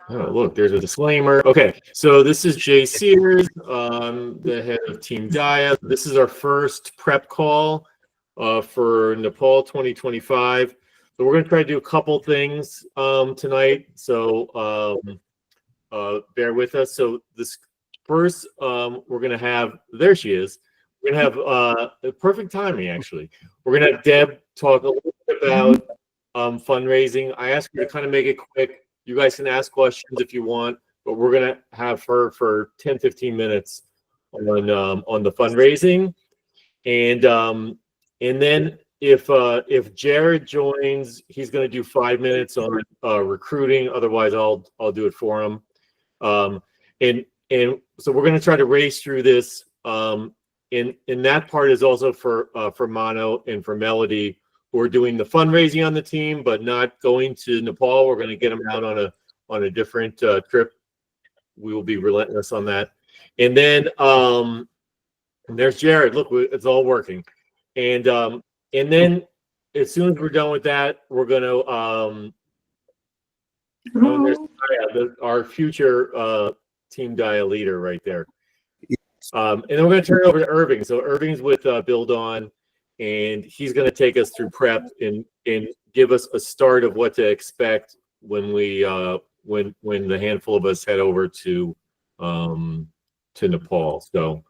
Oh, look, there's a disclaimer. Okay, so this is Jay Sears, the head of Team Dayā. This is our first prep call for Nepal 2025. So we're going to try to do a couple things tonight. So bear with us. So this first, we're going to have, there she is. We're going to have perfect timing, actually. We're going to have Deb talk a little bit about fundraising. I asked her to kind of make it quick. You guys can ask questions if you want, but we're going to have her for 10, 15 minutes on the fundraising. And then if Jared joins, he's going to do 5 minutes on recruiting. Otherwise, I'll do it for him. And so we're going to try to race through this. And that part is also for Mano and for Melody, who are doing the fundraising on the team, but not going to Nepal. We're going to get them out on a different trip. We will be relentless on that. And then there's Jared. Look, it's all working. And then as soon as we're done with that, we're going to there's our future Team Dayā leader right there. And then we're going to turn it over to Irving. So Irving's with Build On, and he's going to take us through prep and give us a start of what to expect when we when the handful of us head over to Nepal. So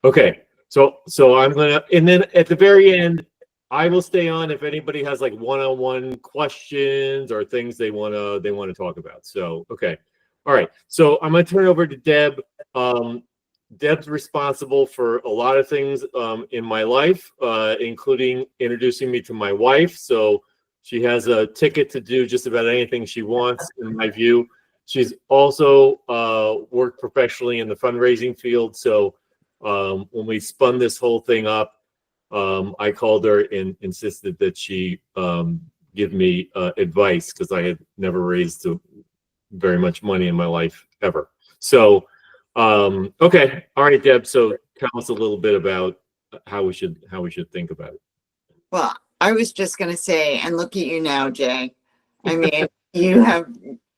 okay, so I'm gonna, and then at the very end, I will stay on if anybody has like one-on-one questions or things they wanna talk about. So okay, all right. So I'm gonna turn it over to Deb. Deb's responsible for a lot of things in my life, including introducing me to my wife. So she has a ticket to do just about anything she wants, in my view. She's also worked professionally in the fundraising field. So when we spun this whole thing up, I called her and insisted that she give me advice, because I had never raised very much money in my life ever. So okay, all right, Deb. So tell us a little bit about how we should think about it. Well, I was just going to say, and look at you now, Jay. I mean, you have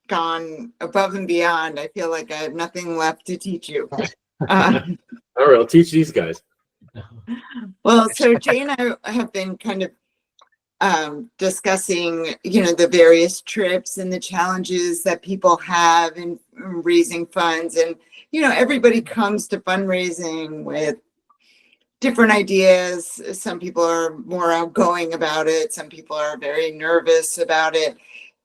gone above and beyond. I feel like I have nothing left to teach you. All right, I'll teach these guys. Well, so Jay and I have been kind of discussing, the various trips and the challenges that people have in raising funds. And, everybody comes to fundraising with different ideas. Some people are more outgoing about it. Some people are very nervous about it.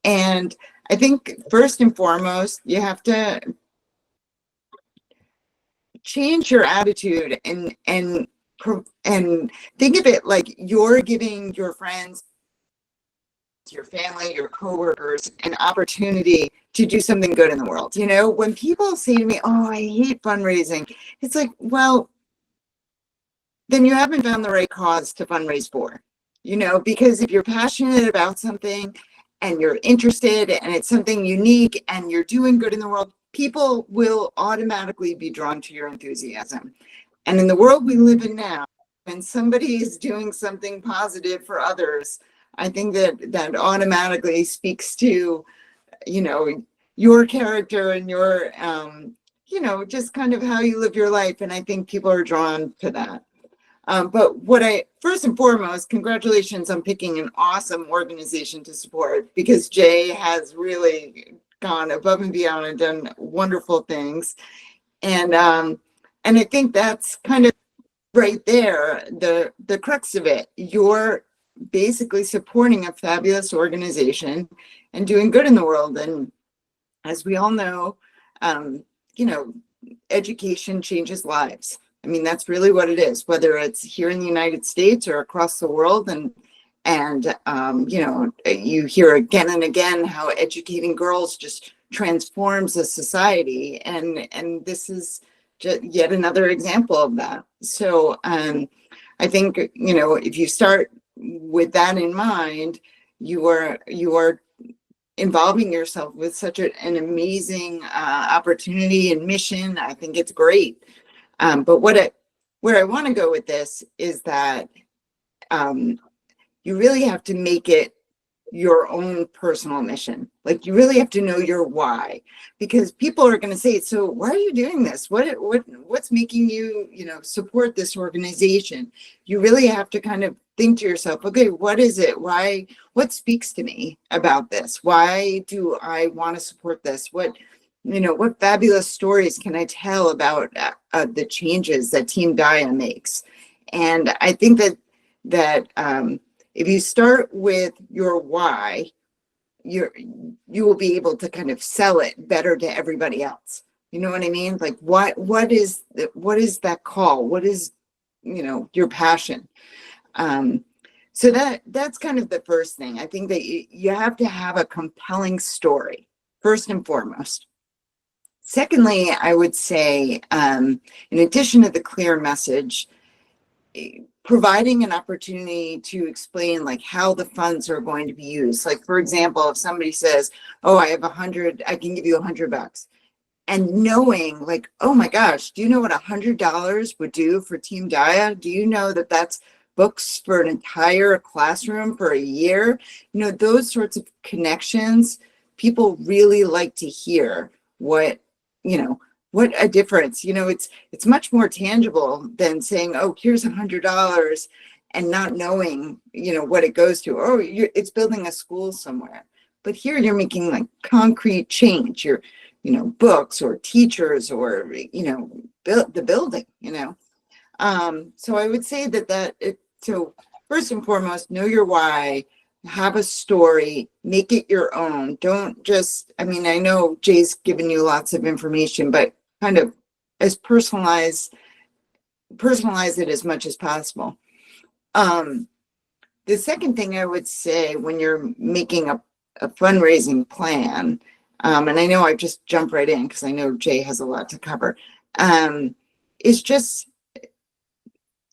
And I think first and foremost, you have to change your attitude and think of it like you're giving your friends, your family, your coworkers an opportunity to do something good in the world. When people say to me, "Oh, I hate fundraising," it's like, well, then you haven't found the right cause to fundraise for, because if you're passionate about something and you're interested and it's something unique and you're doing good in the world, people will automatically be drawn to your enthusiasm. And in the world we live in now, when somebody is doing something positive for others, I think that automatically speaks to, your character and your, just kind of how you live your life. And I think people are drawn to that. But first and foremost, congratulations on picking an awesome organization to support, because Jay has really gone above and beyond and done wonderful things. And I think that's kind of right there, the crux of it. You're basically supporting a fabulous organization and doing good in the world. And as we all know, education changes lives. I mean, that's really what it is, whether it's here in the United States or across the world. And you hear again and again how educating girls just transforms a society. And this is just yet another example of that. So I think, if you start with that in mind, you are involving yourself with such an amazing opportunity and mission. I think it's great. But where I want to go with this is that you really have to make it your own personal mission. Like you really have to know your why, because people are going to say, so why are you doing this? What's making you, support this organization? You really have to kind of think to yourself, okay, what is it? Why, what speaks to me about this? Why do I want to support this? What fabulous stories can I tell about the changes that Team Dayā makes? And I think that if you start with your why, you will be able to kind of sell it better to everybody else. You know what I mean? Like what is that call? What is, your passion? So that's kind of the first thing. I think that you have to have a compelling story, first and foremost. Secondly, I would say, in addition to the clear message, providing an opportunity to explain like how the funds are going to be used. Like, for example, if somebody says, oh, I have 100, I can give you $100. And knowing like, oh my gosh, do you know what $100 would do for Team Dayā? Do you know that that's books for an entire classroom for a year? Those sorts of connections, people really like to hear what a difference. It's much more tangible than saying, oh, here's $100 and not knowing, what it goes to. Oh, it's building a school somewhere. But here you're making like concrete change. You're, books or teachers or, the building, So I would say so first and foremost, know your why, have a story, make it your own. Don't just, I know Jay's given you lots of information, but kind of as personalize it as much as possible. The second thing I would say when you're making a fundraising plan, and I know I just jumped right in because I know Jay has a lot to cover, is just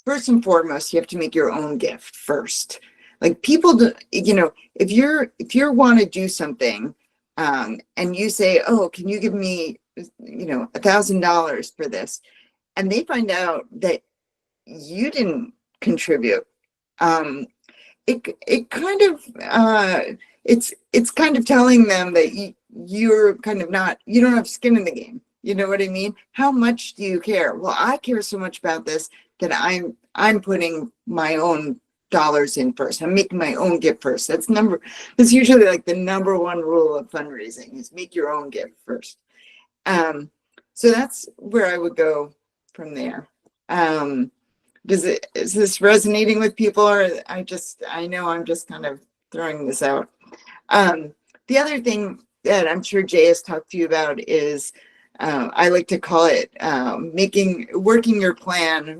first and foremost, you have to make your own gift first. Like people do, if you want to do something, and you say, oh, can you give me, $1,000 for this? And they find out that you didn't contribute. It kind of, it's kind of telling them that you're kind of not, you don't have skin in the game. You know what I mean? How much do you care? Well, I care so much about this that I'm putting my own dollars in first. I'm making my own gift first. That's usually like the number one rule of fundraising is make your own gift first. So that's where I would go from there. Is this resonating with people, or I know I'm just kind of throwing this out. The other thing that I'm sure Jay has talked to you about is, I like to call it working your plan,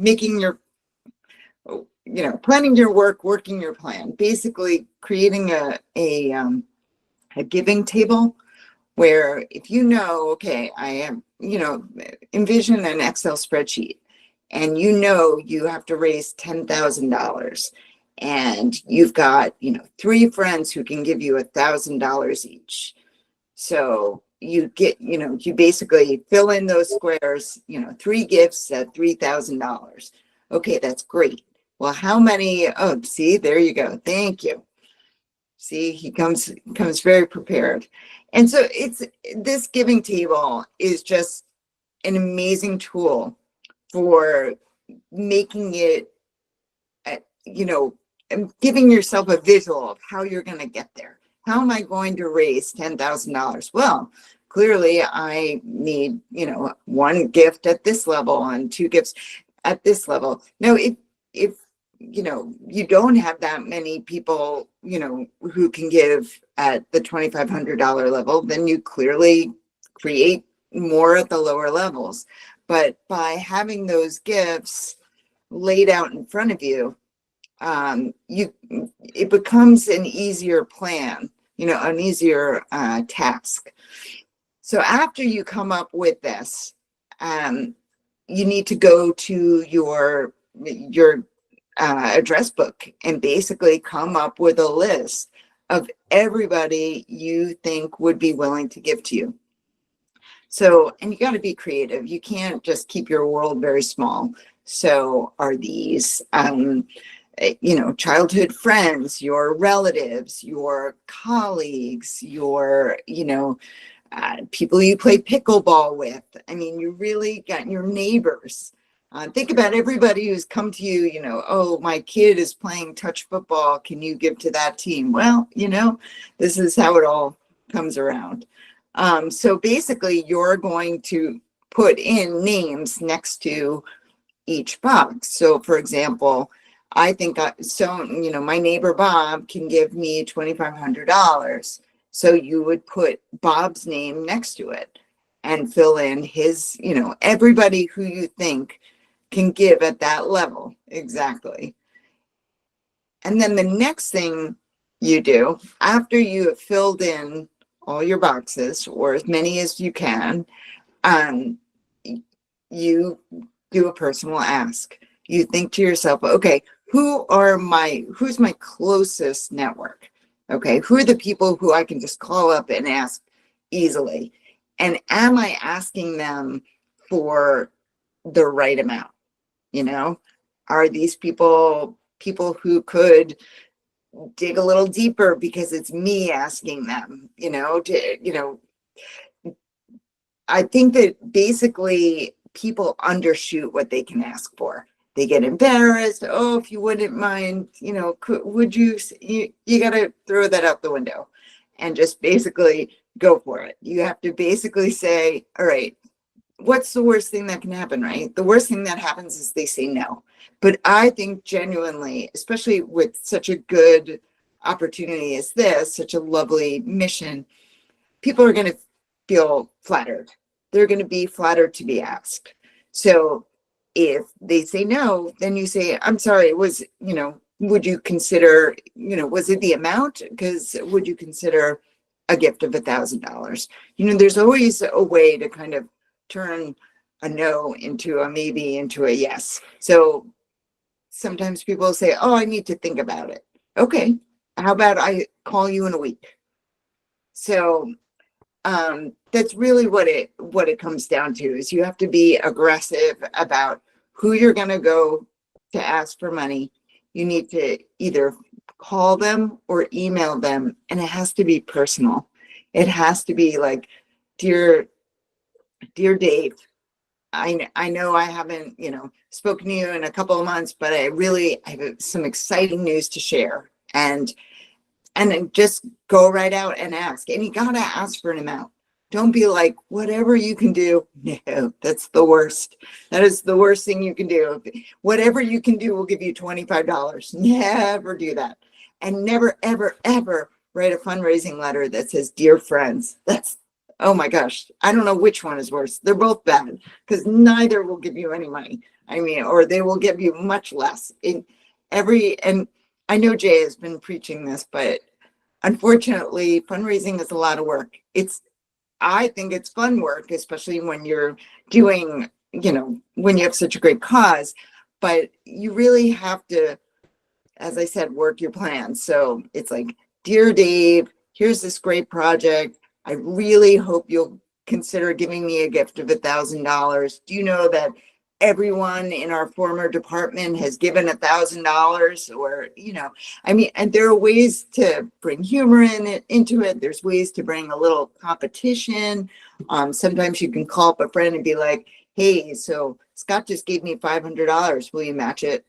planning your work, working your plan, basically creating a giving table where if okay, I am, envision an Excel spreadsheet and you have to raise $10,000 and you've got, 3 friends who can give you $1,000 each. So you get, you basically fill in those squares, 3 gifts at $3,000. Okay, that's great. Well, how many? Oh, see, there you go. Thank you. See, he comes very prepared. And so this giving table is just an amazing tool for making it, and giving yourself a visual of how you're going to get there. How am I going to raise $10,000? Well, clearly I need, 1 gift at this level and 2 gifts at this level. Now, if you don't have that many people, who can give at the $2,500 level, then you clearly create more at the lower levels. But by having those gifts laid out in front of you, it becomes an easier plan, an easier task. So after you come up with this, you need to go to your address book and basically come up with a list of everybody you think would be willing to give to you. So, and you got to be creative. You can't just keep your world very small. So are these, childhood friends, your relatives, your colleagues, your, people you play pickleball with. I mean, you really got your neighbors. Think about everybody who's come to you, oh, my kid is playing touch football. Can you give to that team? Well, this is how it all comes around. So basically, you're going to put in names next to each box. So, for example, I think my neighbor Bob can give me $2,500. So you would put Bob's name next to it and fill in his, everybody who you think can give at that level. Exactly. And then the next thing you do after you have filled in all your boxes, or as many as you can, you do a personal ask. You think to yourself, okay, who's my closest network? Okay, who are the people who I can just call up and ask easily? And am I asking them for the right amount? Are these people who could dig a little deeper because it's me asking them, I think that basically people undershoot what they can ask for. They get embarrassed. Oh, if you wouldn't mind, would you got to throw that out the window and just basically go for it. You have to basically say, all right, what's the worst thing that can happen, right? The worst thing that happens is they say no. But I think genuinely, especially with such a good opportunity as this, such a lovely mission, people are going to feel flattered. They're going to be flattered to be asked. So if they say no, then you say, I'm sorry, would you consider, was it the amount? Because would you consider a gift of $1,000? There's always a way to kind of turn a no into a maybe into a yes. So sometimes people say, oh, I need to think about it. Okay, how about I call you in a week? So that's really what it comes down to, is you have to be aggressive about who you're going to go to ask for money. You need to either call them or email them, and it has to be personal. It has to be like, dear Dave, I know I haven't, spoken to you in a couple of months, but I have some exciting news to share. And then just go right out and ask. And you got to ask for an amount. Don't be like, whatever you can do. No, that's the worst. That is the worst thing you can do. Whatever you can do, we'll give you $25. Never do that. And never, ever, ever write a fundraising letter that says, dear friends. Oh my gosh. I don't know which one is worse. They're both bad, because neither will give you any money. Or they will give you much less. And I know Jay has been preaching this, but unfortunately, fundraising is a lot of work. I think it's fun work, especially when you're doing, when you have such a great cause, but you really have to, as I said, work your plan. So it's like, dear Dave, here's this great project. I really hope you'll consider giving me a gift of $1,000. Do you know that everyone in our former department has given $1,000? Or, and there are ways to bring humor into it. There's ways to bring a little competition. Sometimes you can call up a friend and be like, hey, so Scott just gave me $500. Will you match it?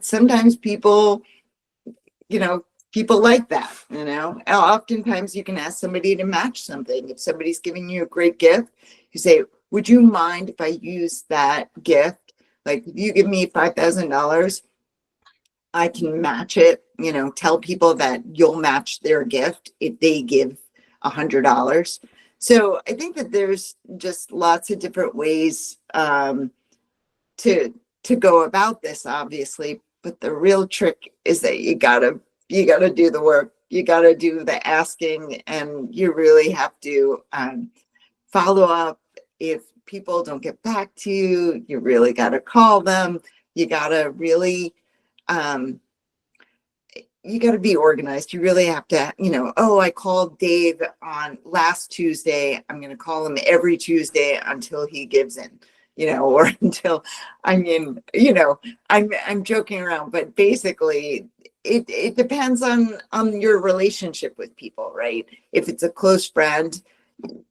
Sometimes people, people like that, oftentimes you can ask somebody to match something. If somebody's giving you a great gift, you say, would you mind if I use that gift? Like, if you give me $5,000, I can match it, tell people that you'll match their gift if they give $100. So I think that there's just lots of different ways to go about this, obviously. But the real trick is that you gotta do the work. You gotta do the asking, and you really have to follow up. If people don't get back to you, you really got to call them. You got to really, you got to be organized. You really have to, I called Dave on last Tuesday. I'm going to call him every Tuesday until he gives in. or until, I mean, I'm joking around, but basically it depends on your relationship with people, right? If it's a close friend,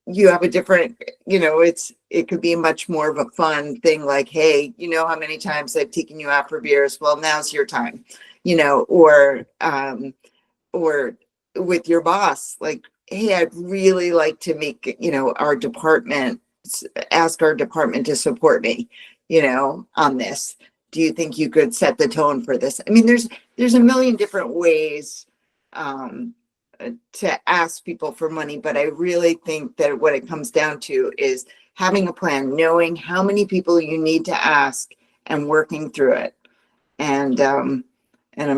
you have a different, it could be much more of a fun thing, like, hey, how many times I've taken you out for beers? Well, now's your time, or with your boss, like, hey, I'd really like to make, ask our department to support me, on this. Do you think you could set the tone for this? I mean, there's a million different ways to ask people for money, but I really think that what it comes down to is having a plan, knowing how many people you need to ask and working through it. And I'm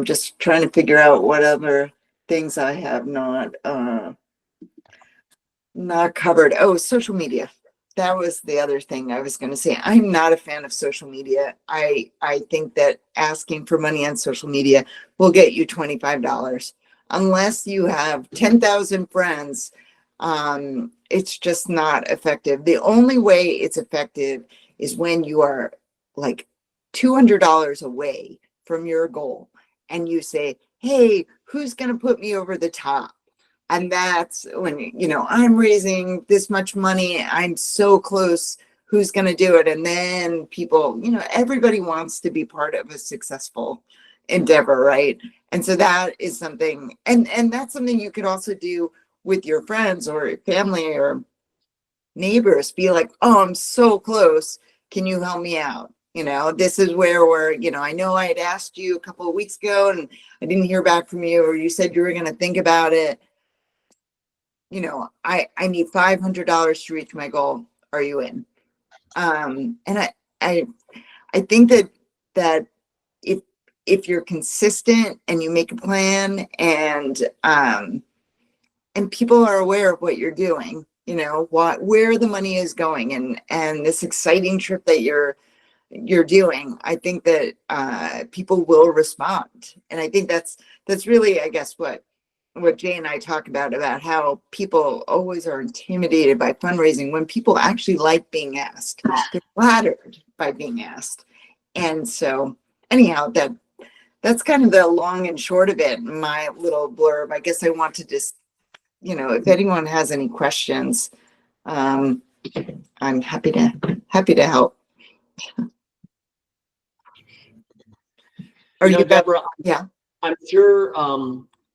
just trying to figure out what other things I have not covered. Oh, social media. That was the other thing I was going to say. I'm not a fan of social media. I think that asking for money on social media will get you $25. Unless you have 10,000 friends, it's just not effective. The only way it's effective is when you are like $200 away from your goal and you say, hey, who's going to put me over the top? And that's when, I'm raising this much money. I'm so close. Who's going to do it? And then people, everybody wants to be part of a successful endeavor, right? And so that is something, and that's something you could also do with your friends or family or neighbors. Be like, oh, I'm so close. Can you help me out? This is where we're, I know I had asked you a couple of weeks ago and I didn't hear back from you, or you said you were going to think about it. I need $500 to reach my goal. Are you in? And I think that if you're consistent and you make a plan and people are aware of what you're doing, where the money is going and this exciting trip that you're doing, I think that people will respond. And I think that's really, I guess, what Jay and I talk about how people always are intimidated by fundraising when people actually like being asked. They're flattered by being asked. And so anyhow, that's kind of the long and short of it, my little blurb. I guess I want to just, if anyone has any questions, I'm happy to help. Are you Deborah? Yeah. I'm sure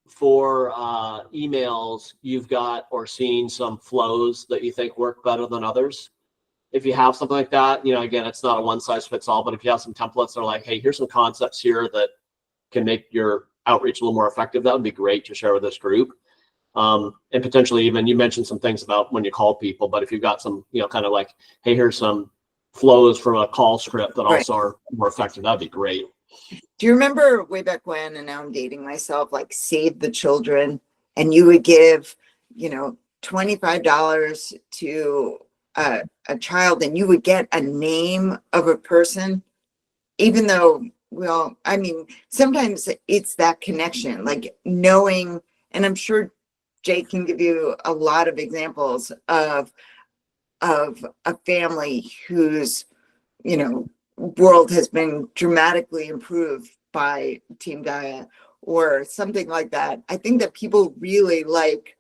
for emails, you've got or seen some flows that you think work better than others. If you have something like that, again, it's not a one size fits all, but if you have some templates that are like, hey, here's some concepts here that can make your outreach a little more effective, that would be great to share with this group. And potentially even, you mentioned some things about when you call people, but if you've got some, kind of like, hey, here's some flows from a call script that also are more effective, that'd be great. Do you remember way back when, and now I'm dating myself, like Save the Children, and you would give, $25 to a child and you would get a name of a person, even though, well, I mean, sometimes it's that connection, like knowing, and I'm sure Jay can give you a lot of examples of a family whose, world has been dramatically improved by Team Dayā or something like that. I think that people really like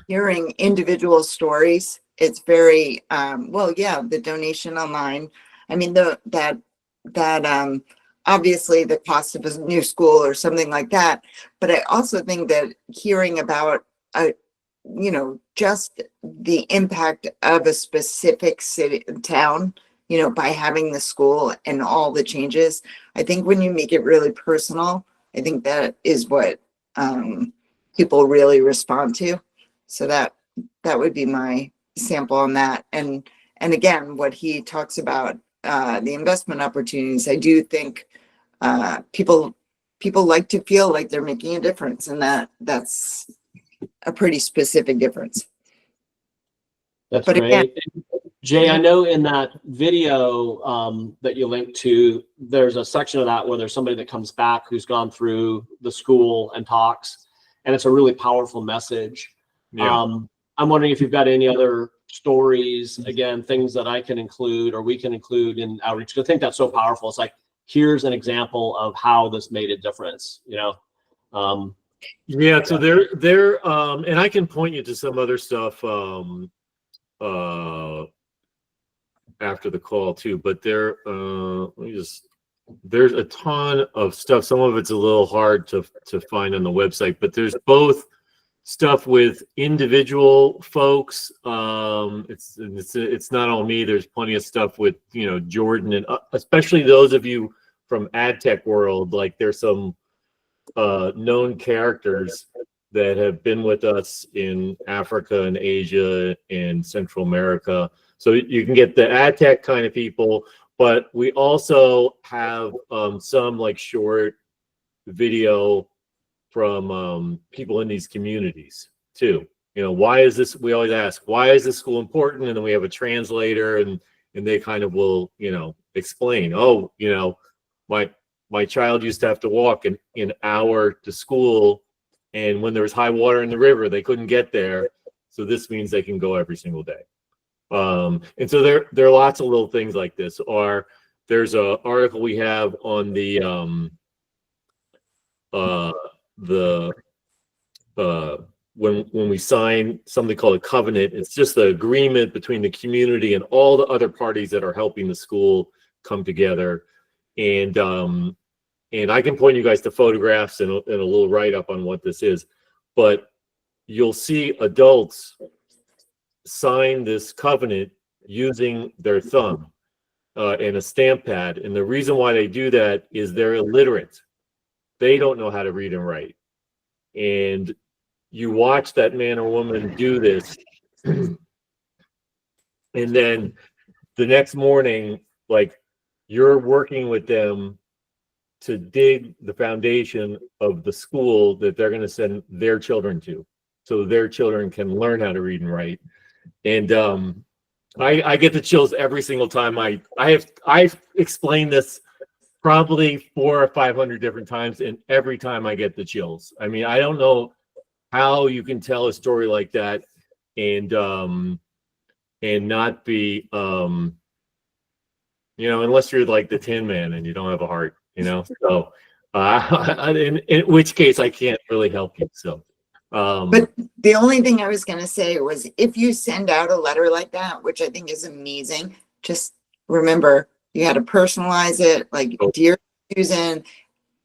hearing individual stories. It's very the donation online. I mean, obviously the cost of a new school or something like that. But I also think that hearing about just the impact of a specific city, town, by having the school and all the changes. I think when you make it really personal, I think that is what people really respond to. So that would be my sample on that. And again, what he talks about, the investment opportunities, I do think people like to feel like they're making a difference, and that's a pretty specific difference. That's but great. Again, Jay, I know in that video that you linked to, there's a section of that where there's somebody that comes back who's gone through the school and talks, and it's a really powerful message. Yeah. I'm wondering if you've got any other stories, again, things that I can include or we can include in outreach. I think that's so powerful. It's like, here's an example of how this made a difference, you know? Yeah, so they're and I can point you to some other stuff after the call too, but there's a ton of stuff. Some of it's a little hard to find on the website, but there's both stuff with individual folks. It's not all me. There's plenty of stuff with, you know, Jordan, and especially those of you from ad tech world. Like, there's some known characters that have been with us in Africa and Asia and Central America. So you can get the ad tech kind of people, but we also have some like short video from people in these communities too. You know, why is this? We always ask, why is this school important? And then we have a translator, and they kind of will, you know, explain. Oh, you know, my child used to have to walk an hour to school, and when there was high water in the river, they couldn't get there. So this means they can go every single day. And so there are lots of little things like this. Or there's a article we have on the when we sign something called a covenant. It's just the agreement between the community and all the other parties that are helping the school come together. And I can point you guys to photographs and a little write-up on what this is, but you'll see adults sign this covenant using their thumb and a stamp pad. And the reason why they do that is they're illiterate. They don't know how to read and write. And you watch that man or woman do this, and then the next morning, like, you're working with them to dig the foundation of the school that they're going to send their children to, so their children can learn how to read and write. And I get the chills every single time. I've explained this probably 400 or 500 different times, and every time I get the chills. I mean, I don't know how you can tell a story like that and not be you know, unless you're like the Tin Man and you don't have a heart, you know. So in which case I can't really help you. So but the only thing I was going to say was, if you send out a letter like that, which I think is amazing, just remember you got to personalize it, like, dear Susan,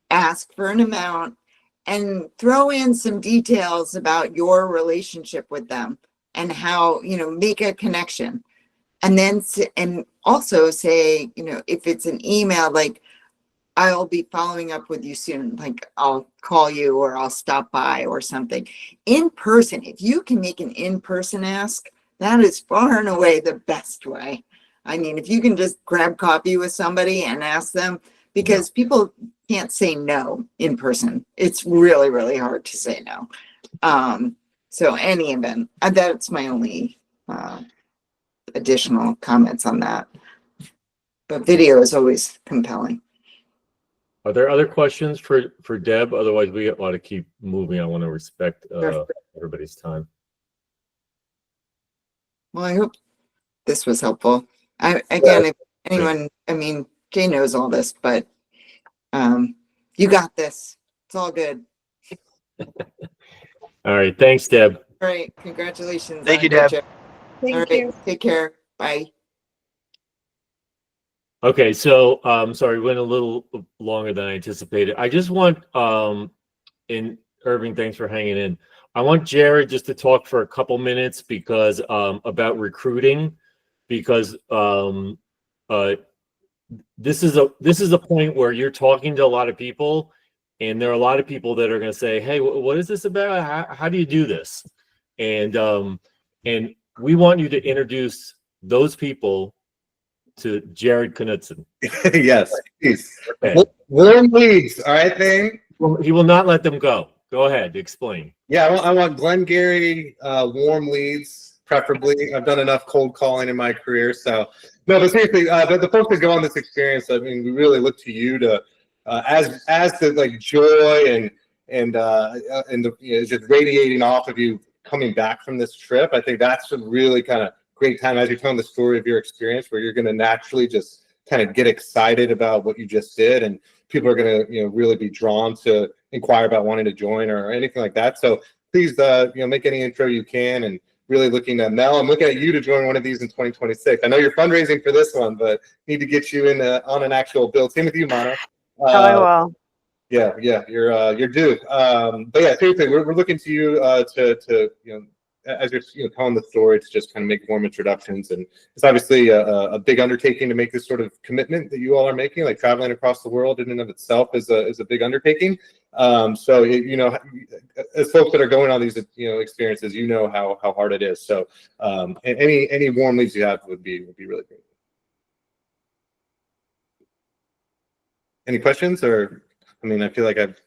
ask for an amount, and throw in some details about your relationship with them and how, you know, make a connection. And then, and also say, you know, if it's an email, like, I'll be following up with you soon. Like, I'll call you or I'll stop by or something. In person, if you can make an in-person ask, that is far and away the best way. I mean, if you can just grab coffee with somebody and ask them, because people can't say no in person. It's really, really hard to say no. So any event, that's my only additional comments on that. But video is always compelling. Are there other questions for Deb? Otherwise, we ought to keep moving. I want to respect everybody's time. Well, I hope this was helpful. If anyone, I mean, Jay knows all this, but you got this. It's all good. All right. Thanks, Deb. All right. Congratulations. Thank you, Deb. Thank you. Take care. Bye. Okay, so sorry, we went a little longer than I anticipated. I just want and Irving, thanks for hanging in. I want Jared just to talk for a couple minutes because about recruiting, because this is a point where you're talking to a lot of people, and there are a lot of people that are going to say, "Hey, what is this about? How do you do this?" And we want you to introduce those people to Jared Knudsen. Yes, please. Okay. Warm leads, all right, thing. Well, he will not let them go. Go ahead, explain. Yeah, I want Glengarry warm leads, preferably. I've done enough cold calling in my career, so no. But seriously, the folks that go on this experience, I mean, we really look to you to, as the like joy and the, just radiating off of you coming back from this trip. I think that's what really kind of great time as you're telling the story of your experience, where you're going to naturally just kind of get excited about what you just did, and people are going to, really be drawn to inquire about wanting to join or anything like that. So please, make any intro you can, and really looking at Mel. I'm looking at you to join one of these in 2026. I know you're fundraising for this one, but need to get you in on an actual build. Same with you, Mana. I will. Yeah, you're due. But yeah, seriously, we're looking to you to as you're telling the story, to just kind of make warm introductions. And it's obviously a big undertaking to make this sort of commitment that you all are making. Like traveling across the world in and of itself is a big undertaking. So as folks that are going on these experiences, how hard it is. So any warm leads you have would be really great. Any questions? Or I feel like I've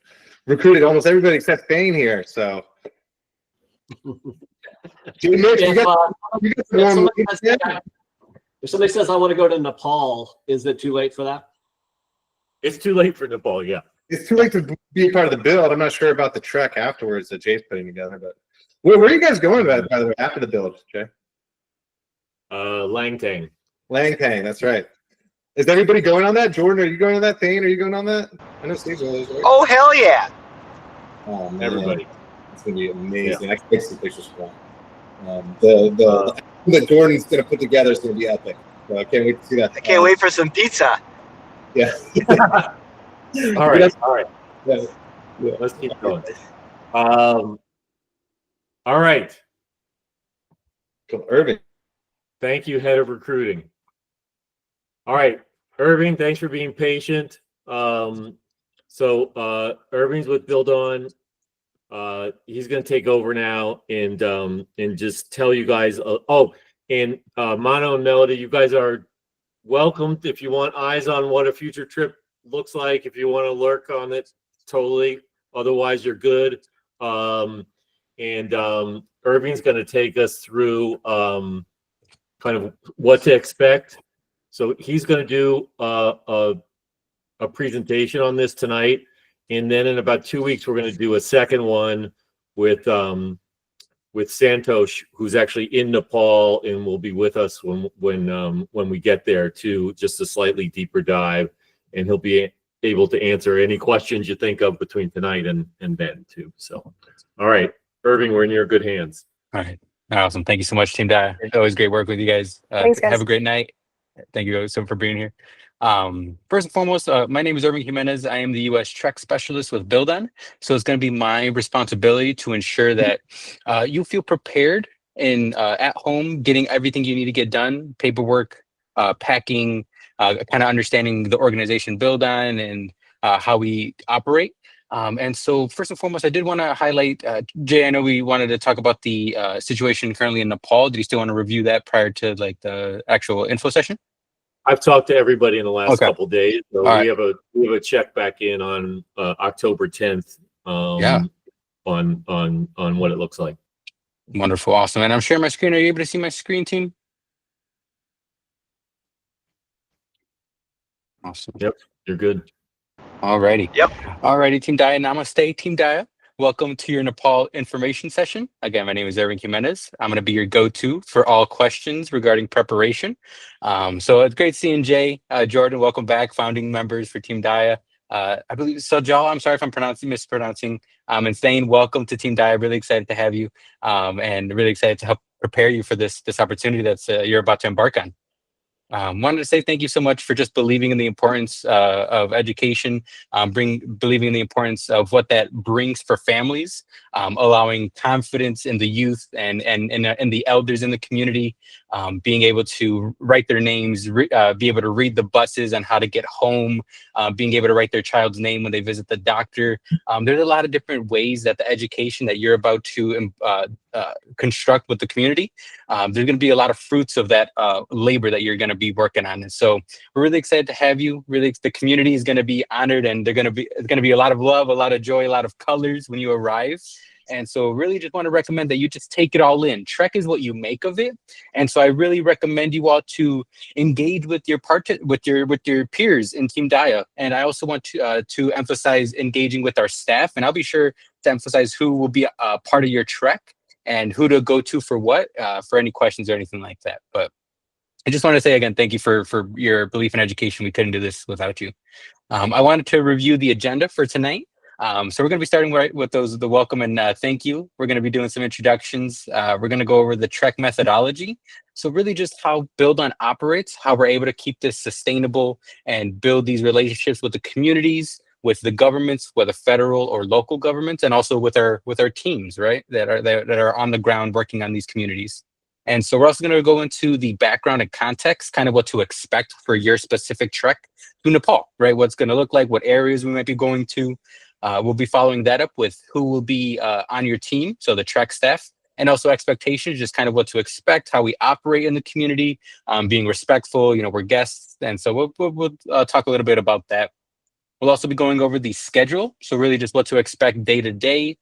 recruited almost everybody except Thane here. So If somebody says I want to go to Nepal, is it too late for that? It's too late for Nepal. Yeah, it's too late to be a part of the build. I'm not sure about the trek afterwards that Jay's putting together, but where are you guys going, by the way, after the build, Jay? Langtang. Langtang, that's right. Is anybody going on that? Jordan, are you going on that? Thane, are you going on that? I know Steve's always right. Oh, hell yeah. Oh, man. Everybody. It's going to be amazing. Yeah. I can take some pictures for that. That Jordan's going to put together is going to be epic. So I can't wait to see that. I can't wait for some pizza. Yeah. All right. Yeah. Let's keep going. All right. So, Irving. Thank you, head of recruiting. All right, Irving, thanks for being patient. Irving's with Build On. He's going to take over now and just tell you guys. And Mono and Melody, you guys are welcome if you want eyes on what a future trip looks like. If you want to lurk on it, totally. Otherwise, you're good. Irving's going to take us through kind of what to expect. So he's going to do a presentation on this tonight, and then in about 2 weeks we're going to do a second one with Santosh, who's actually in Nepal and will be with us when we get there to just a slightly deeper dive, and he'll be able to answer any questions you think of between tonight and then too. So, all right, Irving, we're in your good hands. All right, awesome. Thank you so much, Team Dayā. Always great work with you guys. Thanks, guys. Have a great night. Thank you so for being here. First and foremost, my name is Irving Jimenez. I am the U.S. Trek Specialist with Build On. So it's going to be my responsibility to ensure that you feel prepared and at home, getting everything you need to get done, paperwork, packing, kind of understanding the organization Build On and how we operate. And so first and foremost, I did want to highlight, Jay, I know we wanted to talk about the situation currently in Nepal. Do you still want to review that prior to like the actual info session? I've talked to everybody in the last couple days. So All we have a check back in on October 10th on what it looks like. Wonderful. Awesome. And I'm sharing my screen. Are you able to see my screen, team? Awesome. Yep, you're good. Alrighty. Yep. Alrighty, Team Dayā. Namaste, Team Dayā. Welcome to your Nepal information session. Again, my name is Irving Jimenez. I'm going to be your go-to for all questions regarding preparation. So it's great seeing Jay. Jordan, welcome back. Founding members for Team Dayā. I believe Sajal, I'm sorry if I'm mispronouncing. And Thane, welcome to Team Dayā. Really excited to have you and really excited to help prepare you for this opportunity that's you're about to embark on. Wanted to say thank you so much for just believing in the importance of education, believing in the importance of what that brings for families, allowing confidence in the youth and the elders in the community, being able to write their names, be able to read the buses on how to get home, being able to write their child's name when they visit the doctor. There's a lot of different ways that the education that you're about to construct with the community, there's going to be a lot of fruits of that labor that you're going to be working on. And so we're really excited to have you. Really, the community is going to be honored, and it's going to be a lot of love, a lot of joy, a lot of colors when you arrive. And so really just want to recommend that you just take it all in. Trek is what you make of it. And so I really recommend you all to engage with your peers in Team Dayā. And I also want to emphasize engaging with our staff. And I'll be sure to emphasize who will be a part of your trek. and who to go to for what, for any questions or anything like that. But I just want to say again, thank you for your belief in education. We couldn't do this without you. I wanted to review the agenda for tonight. So we're going to be starting right with the welcome and thank you. We're going to be doing some introductions. We're going to go over the Trek methodology. So really just how Build On operates, how we're able to keep this sustainable and build these relationships with the communities, with the governments, whether federal or local governments, and also with our teams, right, that are on the ground working on these communities. And so we're also going to go into the background and context, kind of what to expect for your specific trek to Nepal, right? What's going to look like, what areas we might be going to. We'll be following that up with who will be on your team, so the trek staff, and also expectations, just kind of what to expect, how we operate in the community, being respectful. You know, we're guests, and so we'll talk a little bit about that. We'll also be going over the schedule, so really just what to expect day to day.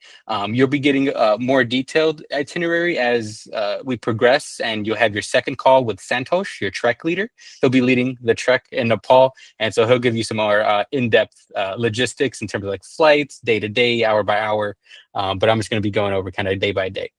You'll be getting a more detailed itinerary as we progress, and you'll have your second call with Santosh, your trek leader. He'll be leading the trek in Nepal, and so he'll give you some more in-depth logistics in terms of like flights, day to day, hour by hour. But I'm just going to be going over kind of day by day.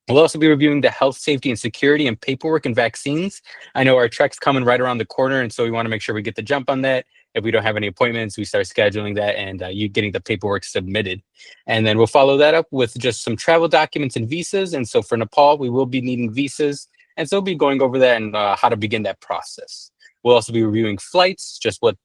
We'll also be reviewing the health, safety, and security and paperwork and vaccines. I know our trek's coming right around the corner, and so we want to make sure we get the jump on that. If we don't have any appointments, we start scheduling that and you getting the paperwork submitted. And then we'll follow that up with just some travel documents and visas. And so for Nepal, we will be needing visas. And so we'll be going over that and how to begin that process. We'll also be reviewing flights, just what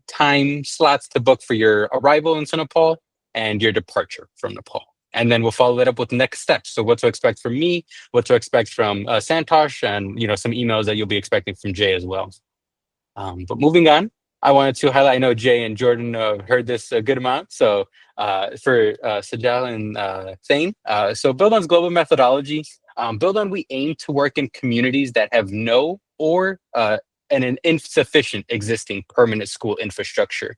time slots to book for your arrival into Nepal and your departure from Nepal. And then we'll follow that up with next steps. So what to expect from me, what to expect from Santosh, and some emails that you'll be expecting from Jay as well. But moving on, I wanted to highlight, I know Jay and Jordan heard this a good amount. So for Sajal and Thane, so Build On's global methodology, Build On, we aim to work in communities that have no or an insufficient existing permanent school infrastructure.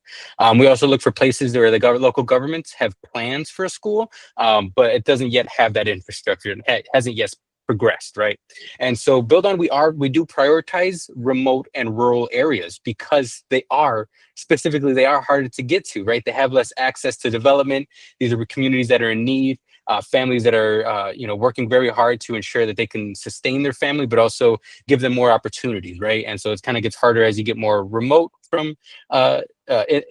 We also look for places where the local governments have plans for a school, but it doesn't yet have that infrastructure. It hasn't yet progressed, right? And so Build On, we do prioritize remote and rural areas because they are harder to get to, right? They have less access to development. These are communities that are in need. Families that are working very hard to ensure that they can sustain their family, but also give them more opportunities, right? And so it kind of gets harder as you get more remote from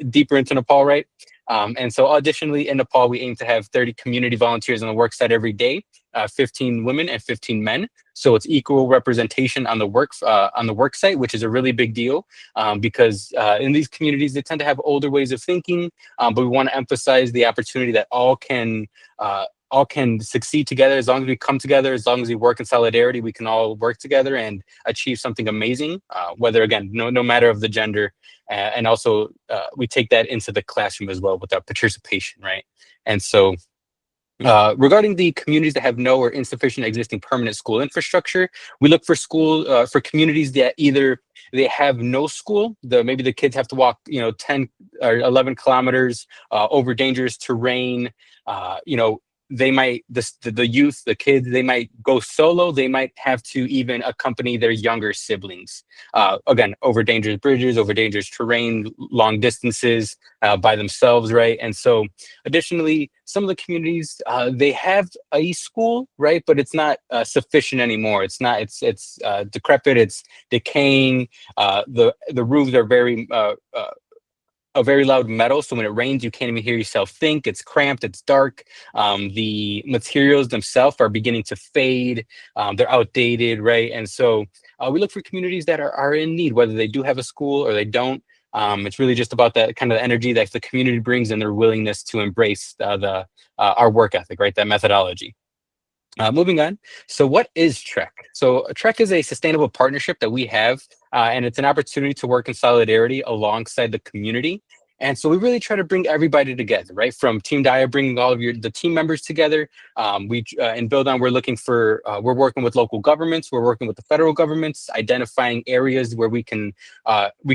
deeper into Nepal, right? And so additionally, in Nepal, we aim to have 30 community volunteers on the work site every day, 15 women and 15 men. So it's equal representation on the work site, which is a really big deal because in these communities, they tend to have older ways of thinking, but we want to emphasize the opportunity that all can succeed together. As long as we come together, as long as we work in solidarity, we can all work together and achieve something amazing, whether, again, no matter of the gender. And also we take that into the classroom as well with our participation, right? And so regarding the communities that have no or insufficient existing permanent school infrastructure, we look for for communities that either they have no school, maybe the kids have to walk 10 or 11 kilometers over dangerous terrain, they might, the youth, the kids, they might go solo. They might have to even accompany their younger siblings. Again, over dangerous bridges, over dangerous terrain, long distances by themselves, right? And so additionally, some of the communities, they have a school, right? But it's not sufficient anymore. It's decrepit, it's decaying. The roofs are very loud metal, so when it rains, you can't even hear yourself think. It's cramped, it's dark. The materials themselves are beginning to fade. They're outdated, right? And so we look for communities that are in need, whether they do have a school or they don't. It's really just about that kind of energy that the community brings and their willingness to embrace our work ethic, right? That methodology. Moving on. So what is Trek? So Trek is a sustainable partnership that we have, and it's an opportunity to work in solidarity alongside the community. And so we really try to bring everybody together, right? From Team Dayā, bringing all of the team members together. In Build On, we're working with local governments, we're working with the federal governments, identifying areas where we can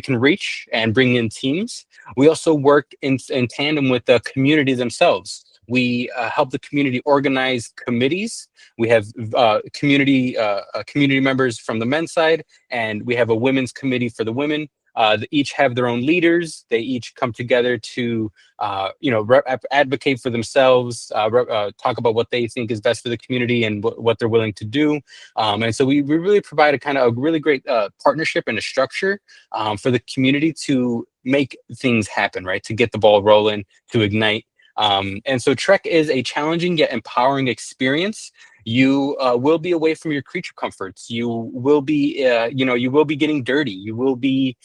reach and bring in teams. We also work in tandem with the community themselves. We help the community organize committees. We have community members from the men's side, and we have a women's committee for the women. They each have their own leaders. They each come together to advocate for themselves, talk about what they think is best for the community and what they're willing to do. And so we really provide a really great partnership and a structure for the community to make things happen, right? To get the ball rolling, to ignite. And so Trek is a challenging yet empowering experience. You will be away from your creature comforts. You will be, you will be getting dirty. You will be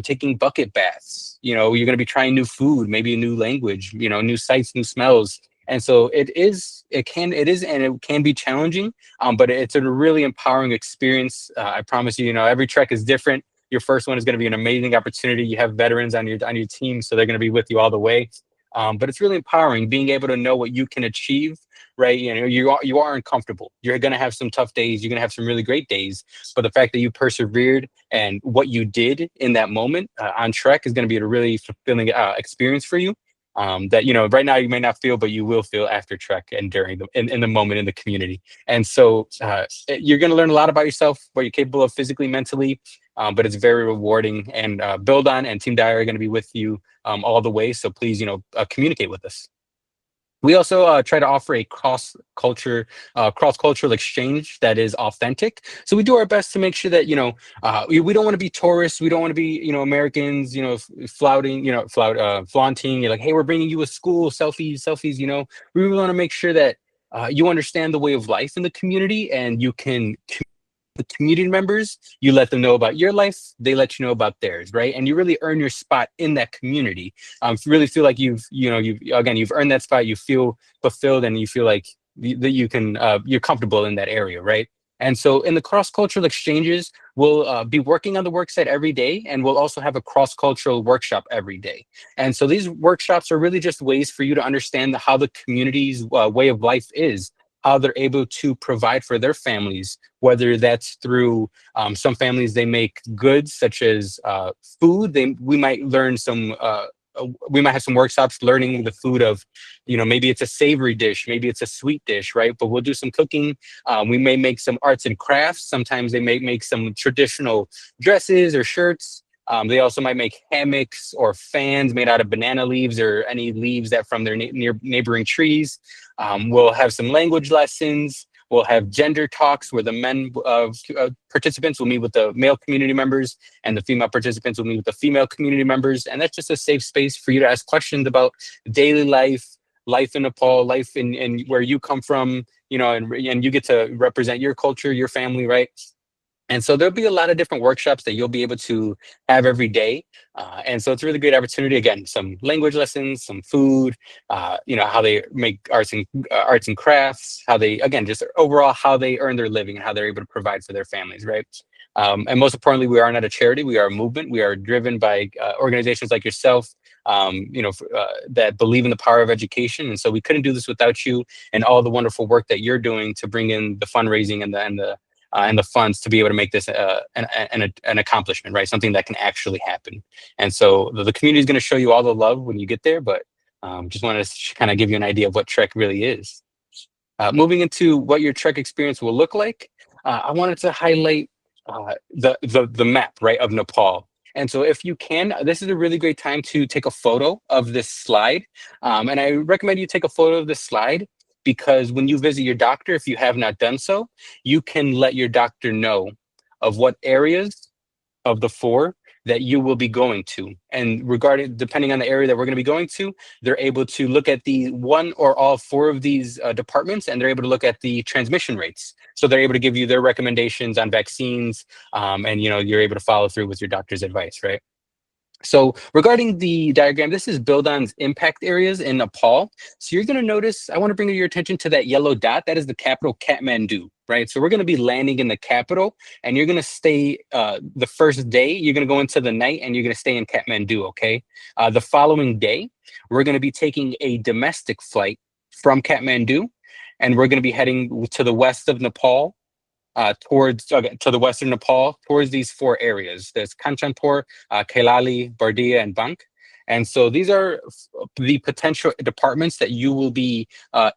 taking bucket baths. You're going to be trying new food, maybe a new language, new sights, new smells. And so it can be challenging, but it's a really empowering experience. I promise you, every trek is different. Your first one is going to be an amazing opportunity. You have veterans on your team, so they're going to be with you all the way. But it's really empowering being able to know what you can achieve, right? You are uncomfortable. You're going to have some tough days. You're going to have some really great days. But the fact that you persevered and what you did in that moment on Trek is going to be a really fulfilling experience for you. That right now you may not feel, but you will feel after Trek and during in the moment in the community. And so you're going to learn a lot about yourself, what you're capable of physically, mentally. But it's very rewarding, and Build On and Team Dayā are going to be with you all the way. So please, communicate with us. We also try to offer a cross-cultural exchange that is authentic. So we do our best to make sure that, we don't want to be tourists. We don't want to be, Americans, flaunting. You're like, hey, we're bringing you a school, selfies. We really want to make sure that you understand the way of life in the community, and you can the community members, you let them know about your life, they let you know about theirs, right? And you really earn your spot in that community. Really feel like you've earned that spot, you feel fulfilled, and you feel like that you're comfortable in that area, right? And so in the cross-cultural exchanges, we'll be working on the work site every day, and we'll also have a cross-cultural workshop every day. And so these workshops are really just ways for you to understand how the community's way of life is, how they're able to provide for their families, whether that's through some families, they make goods such as food. We might learn we might have some workshops learning the food of, maybe it's a savory dish, maybe it's a sweet dish, right? But we'll do some cooking. We may make some arts and crafts. Sometimes they may make some traditional dresses or shirts. They also might make hammocks or fans made out of banana leaves or any leaves that from their neighboring trees. We'll have some language lessons. We'll have gender talks where the men participants will meet with the male community members, and the female participants will meet with the female community members. And that's just a safe space for you to ask questions about daily life in Nepal, life in where you come from, and you get to represent your culture, your family, right? And so there'll be a lot of different workshops that you'll be able to have every day. And so it's a really great opportunity. Again, some language lessons, some food, how they make arts and crafts, how they, again, just overall how they earn their living and how they're able to provide for their families, right? And most importantly, we are not a charity. We are a movement. We are driven by organizations like yourself, that believe in the power of education. And so we couldn't do this without you and all the wonderful work that you're doing to bring in the fundraising and the funds to be able to make this an accomplishment, right? Something that can actually happen. And so the community is going to show you all the love when you get there, but just wanted to kind of give you an idea of what Trek really is. Moving into what your Trek experience will look like, I wanted to highlight the map, right, of Nepal. And so if you can, this is a really great time to take a photo of this slide. And I recommend you take a photo of this slide, because when you visit your doctor, if you have not done so, you can let your doctor know of what areas of the 4 that you will be going to. And depending on the area that we're going to be going to, they're able to look at the one or all 4 of these departments, and they're able to look at the transmission rates. So they're able to give you their recommendations on vaccines, and you're able to follow through with your doctor's advice, right? So regarding the diagram, this is Build On's impact areas in Nepal. So you're going to notice, I want to bring your attention to that yellow dot. That is the capital, Kathmandu, right? So we're going to be landing in the capital, and you're going to stay the first day. You're going to go into the night, and you're going to stay in Kathmandu, okay? The following day, we're going to be taking a domestic flight from Kathmandu, and we're going to be heading to the west of Nepal, to the western Nepal, towards these 4 areas. There's Kanchanpur, Kailali, Bardia, and Bank. And so these are the potential departments that you will be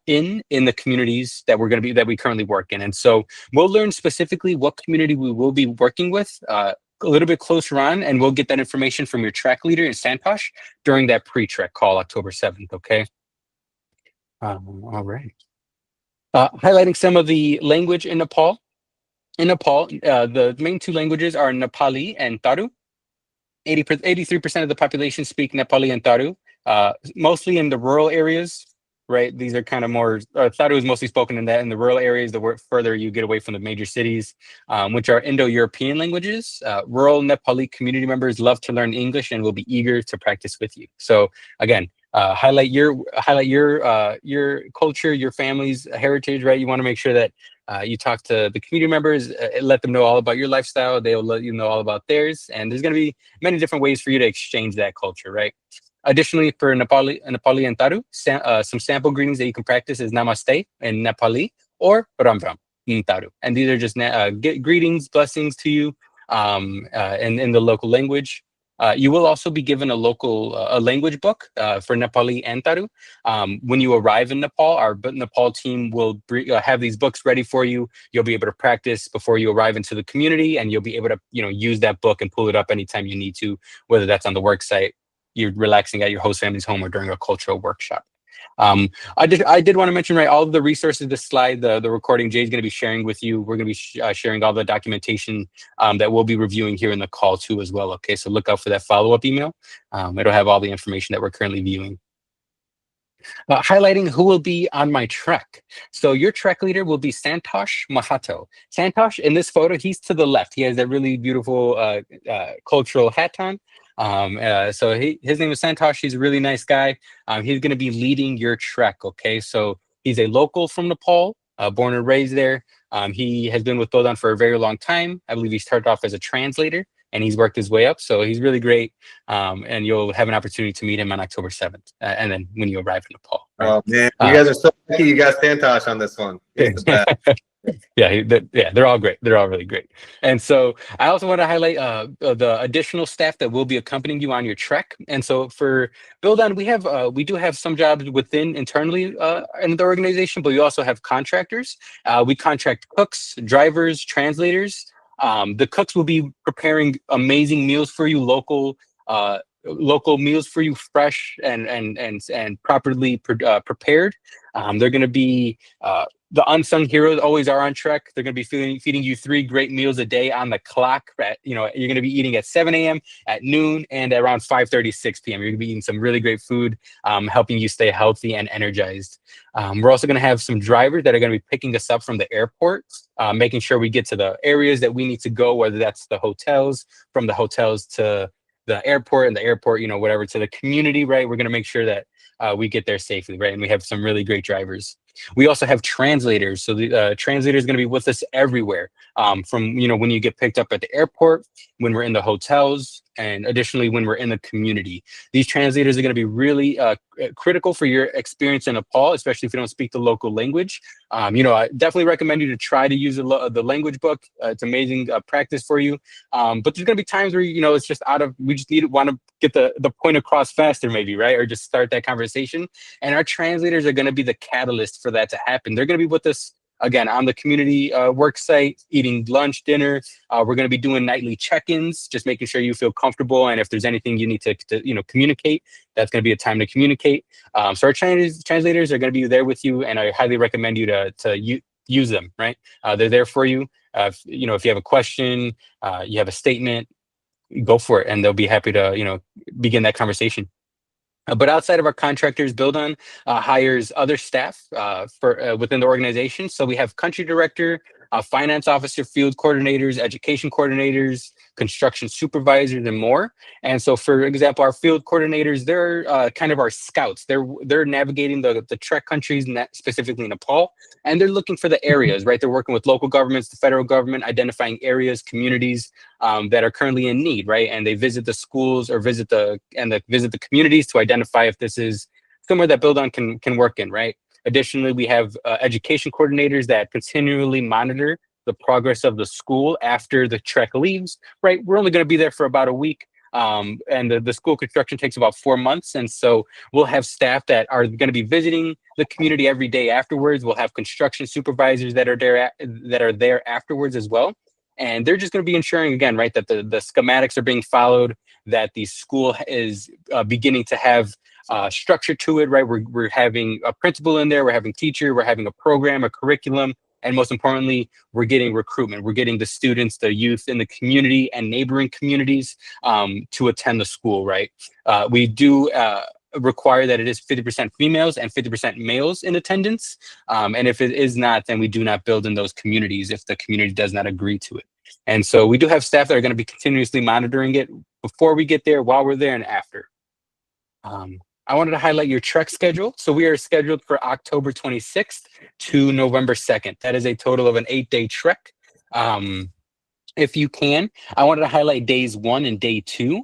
in the communities that we currently work in. And so we'll learn specifically what community we will be working with a little bit closer on, and we'll get that information from your track leader in Santosh during that pre-trek call, October 7th, okay? All right. Highlighting some of the language in Nepal. In Nepal, the main two languages are Nepali and Taru. 83% of the population speak Nepali and Taru, mostly in the rural areas, right? These are kind of more, Taru is mostly spoken in the rural areas, the further you get away from the major cities, which are Indo-European languages. Rural Nepali community members love to learn English and will be eager to practice with you. So again, highlight your culture, your family's heritage, right? You want to make sure that you talk to the community members, let them know all about your lifestyle. They'll let you know all about theirs. And there's going to be many different ways for you to exchange that culture, right? Additionally, for Nepali and Taru, some sample greetings that you can practice is Namaste in Nepali or Ram Ram in Taru. And these are just greetings, blessings to you in the local language. You will also be given a local language book for Nepali and Taru. When you arrive in Nepal, our Nepal team will have these books ready for you. You'll be able to practice before you arrive into the community, and you'll be able to use that book and pull it up anytime you need to, whether that's on the work site, you're relaxing at your host family's home, or during a cultural workshop. I did want to mention, right, all of the resources, this slide, the recording Jay's going to be sharing with you. We're going to be sharing all the documentation that we'll be reviewing here in the call too as well. Okay, so look out for that follow-up email. It'll have all the information that we're currently viewing. Highlighting who will be on my trek. So your trek leader will be Santosh Mahato. Santosh, in this photo, he's to the left. He has that really beautiful cultural hat on. So his name is Santosh. He's a really nice guy. He's going to be leading your trek. Okay, so he's a local from Nepal, born and raised there. He has been with Bodan for a very long time. I believe he started off as a translator, and he's worked his way up. So he's really great. And you'll have an opportunity to meet him on October 7th. And then when you arrive in Nepal. Right? Oh man, you guys are so lucky you got Santosh on this one. He's the best. Yeah, they're all great. They're all really great. And so I also want to highlight the additional staff that will be accompanying you on your trek. And so for Build On, we do have some jobs internally in the organization, but we also have contractors. We contract cooks, drivers, translators. The cooks will be preparing amazing meals for you, local meals for you, fresh and properly prepared. They're going to be the unsung heroes always are on trek. They're going to be feeding you 3 great meals a day on the clock. You're going to be eating at 7 a.m., at noon, and around 5:30, 6 p.m. You're going to be eating some really great food, helping you stay healthy and energized. We're also going to have some drivers that are going to be picking us up from the airport, making sure we get to the areas that we need to go, whether that's the hotels, from the hotels to the airport, and the airport, whatever, to the community, right? We're going to make sure that we get there safely, right? And we have some really great drivers. We also have translators. So the translator is going to be with us everywhere, from, when you get picked up at the airport, when we're in the hotels, and additionally, when we're in the community. These translators are going to be really critical for your experience in Nepal, especially if you don't speak the local language. I definitely recommend you to try to use the language book. It's amazing practice for you. But there's going to be times where, it's just we just want to get the point across faster, maybe, right? Or just start that conversation. And our translators are going to be the catalyst for that to happen. They're going to be with us, again, on the community work site, eating lunch, dinner. We're going to be doing nightly check-ins, just making sure you feel comfortable. And if there's anything you need to communicate, that's going to be a time to communicate. So our translators are going to be there with you, and I highly recommend you to use them, right? They're there for you. If you have a question, you have a statement, go for it, and they'll be happy to, begin that conversation. But outside of our contractors, Build On hires other staff for within the organization. So we have country director, finance officer, field coordinators, education coordinators, construction supervisors, and more. And so, for example, our field coordinators, they're kind of our scouts. They're navigating the trek countries, specifically Nepal, and they're looking for the areas, right? They're working with local governments, the federal government, identifying areas, communities that are currently in need, right? And they visit the schools or visit the communities to identify if this is somewhere that Build On can work in, right? Additionally, we have education coordinators that continually monitor the progress of the school after the trek leaves, right? We're only going to be there for about a week. And the school construction takes about 4 months. And so we'll have staff that are going to be visiting the community every day afterwards. We'll have construction supervisors that are there afterwards as well. And they're just going to be ensuring, again, right, that the schematics are being followed, that the school is beginning to have structure to it, right? We're having a principal in there, we're having teacher, we're having a program, a curriculum, and most importantly, we're getting recruitment. We're getting the students, the youth in the community and neighboring communities to attend the school, right? We do require that it is 50% females and 50% males in attendance. And if it is not, then we do not build in those communities if the community does not agree to it. And so we do have staff that are going to be continuously monitoring it before we get there, while we're there, and after. I wanted to highlight your trek schedule. So we are scheduled for October 26th to November 2nd. That is a total of an 8-day trek. If you can, I wanted to highlight days 1 and day 2.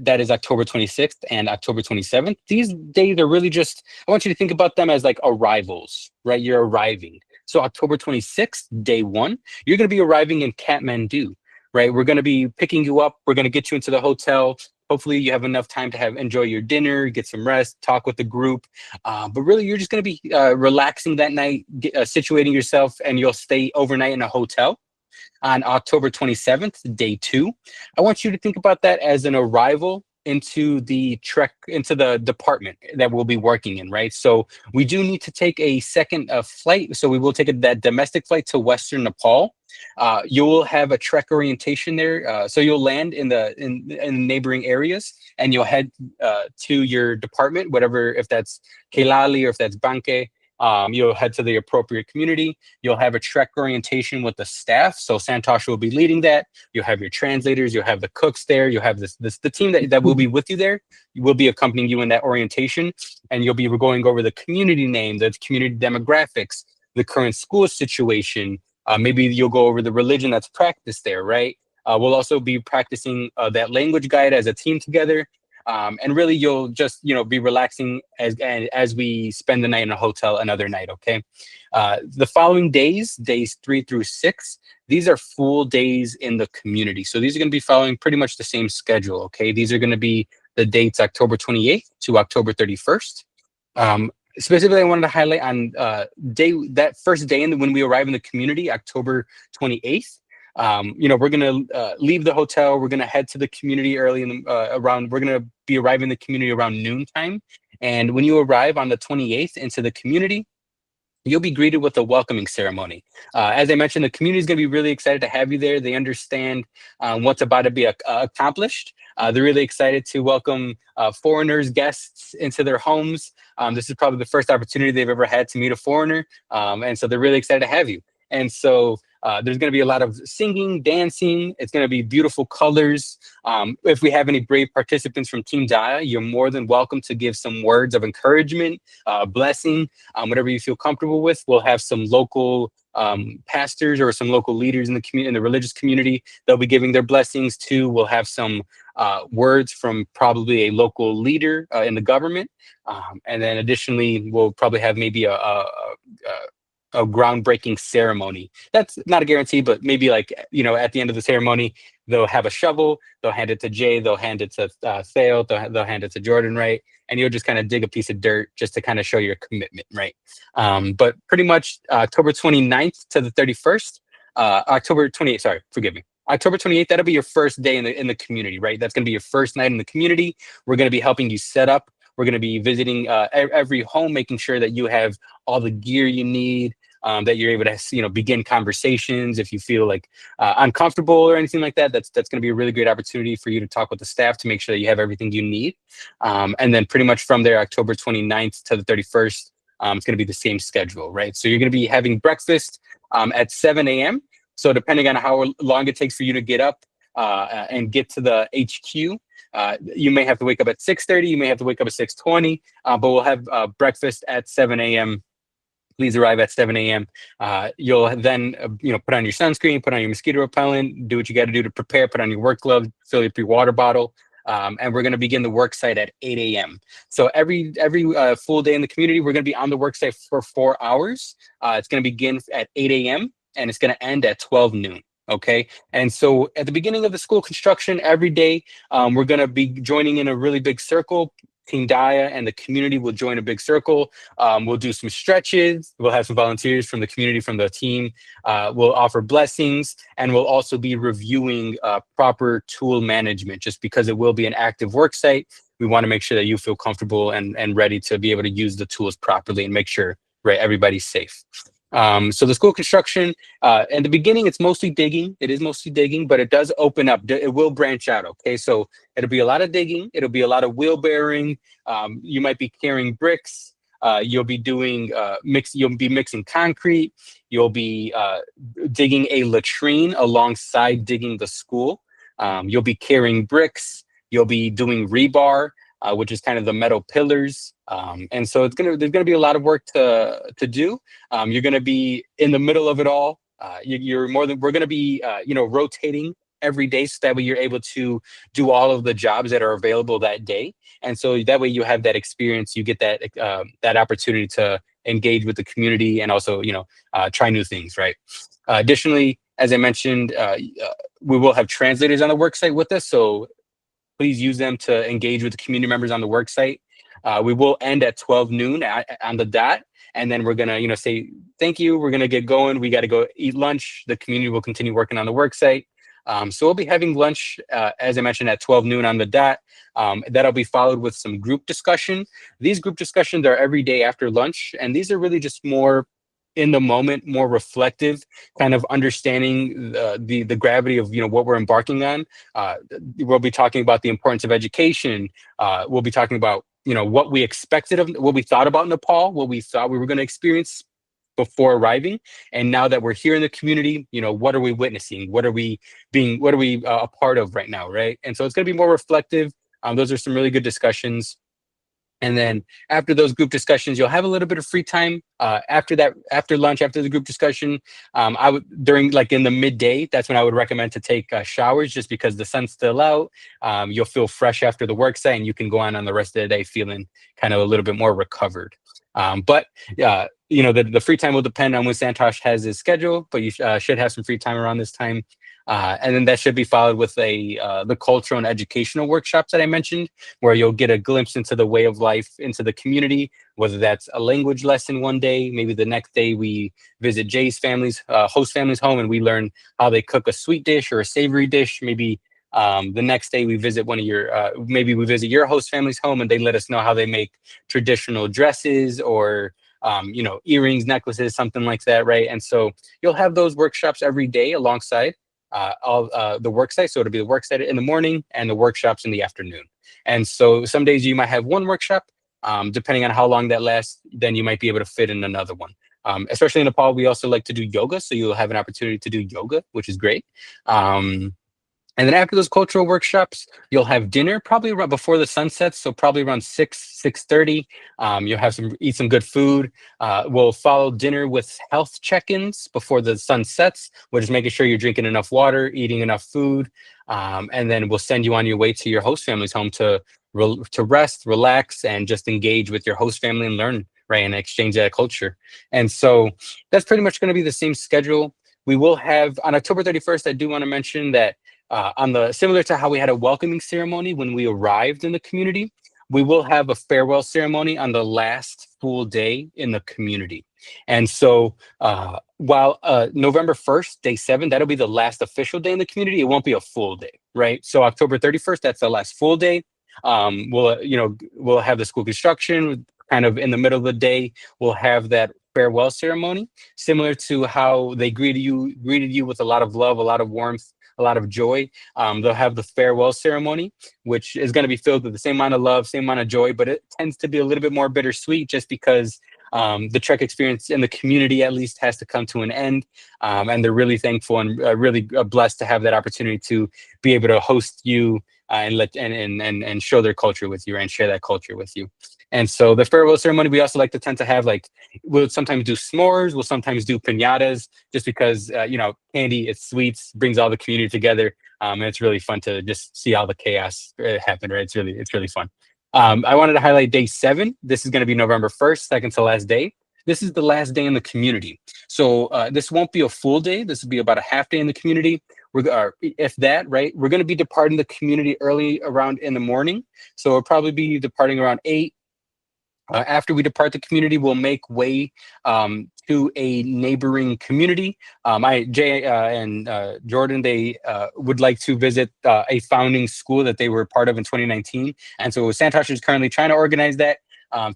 That is October 26th and October 27th. These days are really just, I want you to think about them as like arrivals, right? You're arriving. So October 26th, day 1, you're going to be arriving in Kathmandu, right? We're going to be picking you up. We're going to get you into the hotel. Hopefully you have enough time to enjoy your dinner, get some rest, talk with the group. But really, you're just going to be relaxing that night, situating yourself, and you'll stay overnight in a hotel. On October 27th, day 2, I want you to think about that as an arrival into the trek, into the department that we'll be working in, right? So we do need to take a second flight. So we will take that domestic flight to Western Nepal. You will have a trek orientation there. So you'll land in the neighboring areas, and you'll head to your department, whatever, if that's Kailali or if that's Banke. You'll head to the appropriate community. You'll have a trek orientation with the staff. So Santosh will be leading that. You'll have your translators. You'll have the cooks there. You'll have the team that will be with you there. You will be accompanying you in that orientation. And you'll be going over the community name, the community demographics, the current school situation. Maybe you'll go over the religion that's practiced there, right? We'll also be practicing that language guide as a team together. And really, you'll just, be relaxing as we spend the night in a hotel another night, okay? The following days 3 through 6, these are full days in the community. So these are going to be following pretty much the same schedule, okay? These are going to be the dates October 28th to October 31st. Specifically, I wanted to highlight on that first day when we arrive in the community, October 28th. We're going to leave the hotel. We're going to head to the community early we're going to be arriving in the community around noontime. And when you arrive on the 28th into the community, you'll be greeted with a welcoming ceremony. As I mentioned, the community is going to be really excited to have you there. They understand what's about to be accomplished. They're really excited to welcome foreigners, guests into their homes. This is probably the first opportunity they've ever had to meet a foreigner. And so they're really excited to have you. And so there's going to be a lot of singing, dancing. It's going to be beautiful colors. If we have any brave participants from Team Dayā, you're more than welcome to give some words of encouragement, blessing, whatever you feel comfortable with. We'll have some local pastors or some local leaders in the community, in the religious community. They'll be giving their blessings too. We'll have some words from probably a local leader in the government. And then additionally, we'll probably have maybe a groundbreaking ceremony. That's not a guarantee, but maybe at the end of the ceremony, they'll have a shovel, they'll hand it to Jay, they'll hand it to Thale, they'll hand it to Jordan, right? And you'll just kind of dig a piece of dirt just to kind of show your commitment, right? But pretty much October 29th to the 31st, October 28th, sorry, forgive me. October 28th, that'll be your first day in the community, right? That's going to be your first night in the community. We're going to be helping you set up. We're going to be visiting every home, making sure that you have all the gear you need, that you're able to, begin conversations. If you feel uncomfortable or anything like that, that's going to be a really great opportunity for you to talk with the staff to make sure that you have everything you need. And then pretty much from there, October 29th to the 31st, it's going to be the same schedule, right? So you're going to be having breakfast at 7 a.m. So depending on how long it takes for you to get up and get to the HQ, you may have to wake up at 6:30, you may have to wake up at 6:20, but we'll have breakfast at 7 a.m. Please arrive at 7 a.m. You'll then, put on your sunscreen, put on your mosquito repellent, do what you got to do to prepare, put on your work glove, fill your water bottle. And we're going to begin the work site at 8 a.m. So every full day in the community, we're going to be on the work site for 4 hours. It's going to begin at 8 a.m. and it's going to end at 12 noon. Okay. And so at the beginning of the school construction, every day, we're going to be joining in a really big circle, Team Dayā and the community will join a big circle. We'll do some stretches. We'll have some volunteers from the community, from the team. We'll offer blessings, and we'll also be reviewing proper tool management. Just because it will be an active work site, we want to make sure that you feel comfortable and ready to be able to use the tools properly and make sure, right, everybody's safe. So the school construction, in the beginning, it's mostly digging. It is mostly digging, but it does open up. It will branch out, okay? So it'll be a lot of digging. It'll be a lot of wheel bearing. You might be carrying bricks. You'll be doing you'll be mixing concrete. You'll be digging a latrine alongside digging the school. You'll be carrying bricks. You'll be doing rebar, which is kind of the metal pillars. And so there's gonna be a lot of work to do. You're gonna be in the middle of it all. We're gonna be rotating every day, so that way you're able to do all of the jobs that are available that day. And so that way you have that experience, you get that opportunity to engage with the community and also try new things, right? Additionally, as I mentioned, we will have translators on the worksite with us, so please use them to engage with the community members on the worksite. We will end at 12 noon on the dot, and then we're gonna say thank you. We're gonna get going. We got to go eat lunch. The community will continue working on the worksite. So we'll be having lunch, as I mentioned, at 12 noon on the dot. That'll be followed with some group discussion. These group discussions are every day after lunch, and these are really just more in the moment, more reflective, kind of understanding the gravity of what we're embarking on. We'll be talking about the importance of education. We'll be talking about what we expected of, what we thought about Nepal, what we thought we were going to experience before arriving, and now that we're here in the community, what are we witnessing? What are we a part of right now, right? And so it's going to be more reflective. Those are some really good discussions. And then after those group discussions, you'll have a little bit of free time after lunch, after the group discussion. I would, during in the midday, that's when I would recommend to take showers, just because the sun's still out. You'll feel fresh after the work site, and you can go on the rest of the day feeling kind of a little bit more recovered. But the free time will depend on when Santosh has his schedule, but you should have some free time around this time. And then that should be followed with the cultural and educational workshops that I mentioned, where you'll get a glimpse into the way of life, into the community, whether that's a language lesson one day, maybe the next day we visit Jay's host family's home, and we learn how they cook a sweet dish or a savory dish. Maybe the next day we visit maybe we visit your host family's home, and they let us know how they make traditional dresses or earrings, necklaces, something like that, right? And so you'll have those workshops every day alongside the work site. So it'll be the work site in the morning and the workshops in the afternoon. And so some days you might have one workshop, depending on how long that lasts, then you might be able to fit in another one. Especially in Nepal, we also like to do yoga. So you'll have an opportunity to do yoga, which is great. And then after those cultural workshops, you'll have dinner probably right before the sun sets. So probably around 6:30. You'll have eat some good food. We'll follow dinner with health check-ins before the sun sets, which is making sure you're drinking enough water, eating enough food. And then we'll send you on your way to your host family's home to rest, relax, and just engage with your host family and learn, right, and exchange that culture. And so that's pretty much going to be the same schedule. We will have on October 31st, I do want to mention that similar to how we had a welcoming ceremony when we arrived in the community, we will have a farewell ceremony on the last full day in the community. And so while November 1st, day 7, that'll be the last official day in the community, it won't be a full day, right? So October 31st, that's the last full day. We'll have the school construction kind of in the middle of the day. We'll have that farewell ceremony, similar to how they greeted you with a lot of love, a lot of warmth, a lot of joy. They'll have the farewell ceremony, which is going to be filled with the same amount of love, same amount of joy, but it tends to be a little bit more bittersweet, just because the Trek experience in the community at least has to come to an end. And they're really thankful and really blessed to have that opportunity to be able to host you and show their culture with you and share that culture with you. And so the farewell ceremony, we also tend to have we'll sometimes do s'mores, we'll sometimes do piñatas, just because, candy, it's sweets, brings all the community together. And it's really fun to just see all the chaos happen, right? It's really fun. I wanted to highlight day 7. This is going to be November 1st, second to last day. This is the last day in the community. So this won't be a full day. This will be about a half day in the community. if that, right, we're going to be departing the community early around in the morning. So we'll probably be departing around 8. After we depart the community, we'll make way to a neighboring community. Jay and Jordan, they would like to visit a founding school that they were part of in 2019. And so Santosh is currently trying to organize that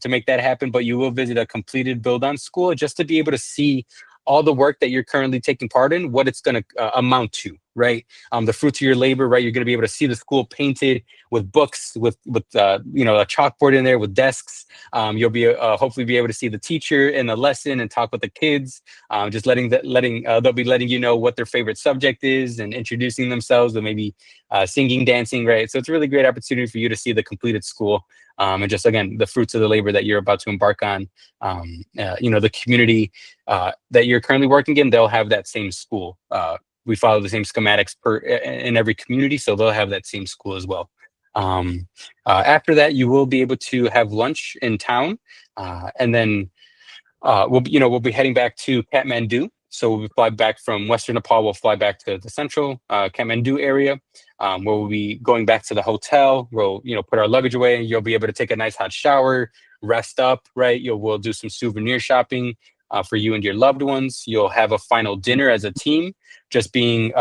to make that happen. But you will visit a completed build-on school just to be able to see all the work that you're currently taking part in, what it's going to amount to, right? The fruits of your labor, right? You're going to be able to see the school painted with books, with a chalkboard in there with desks. You'll be hopefully be able to see the teacher in the lesson and talk with the kids. Just they'll be letting you know what their favorite subject is and introducing themselves, and maybe singing, dancing, right? So it's a really great opportunity for you to see the completed school, and just again the fruits of the labor that you're about to embark on. The community that you're currently working in, they'll have that same school. We follow the same schematics in every community, so they'll have that same school as well. After that, you will be able to have lunch in town, and then we'll be heading back to Kathmandu. So we'll fly back from Western Nepal. We'll fly back to the central Kathmandu area, where we'll be going back to the hotel. We'll put our luggage away, and you'll be able to take a nice hot shower, rest up, right? We'll do some souvenir shopping for you and your loved ones. You'll have a final dinner as a team, just being,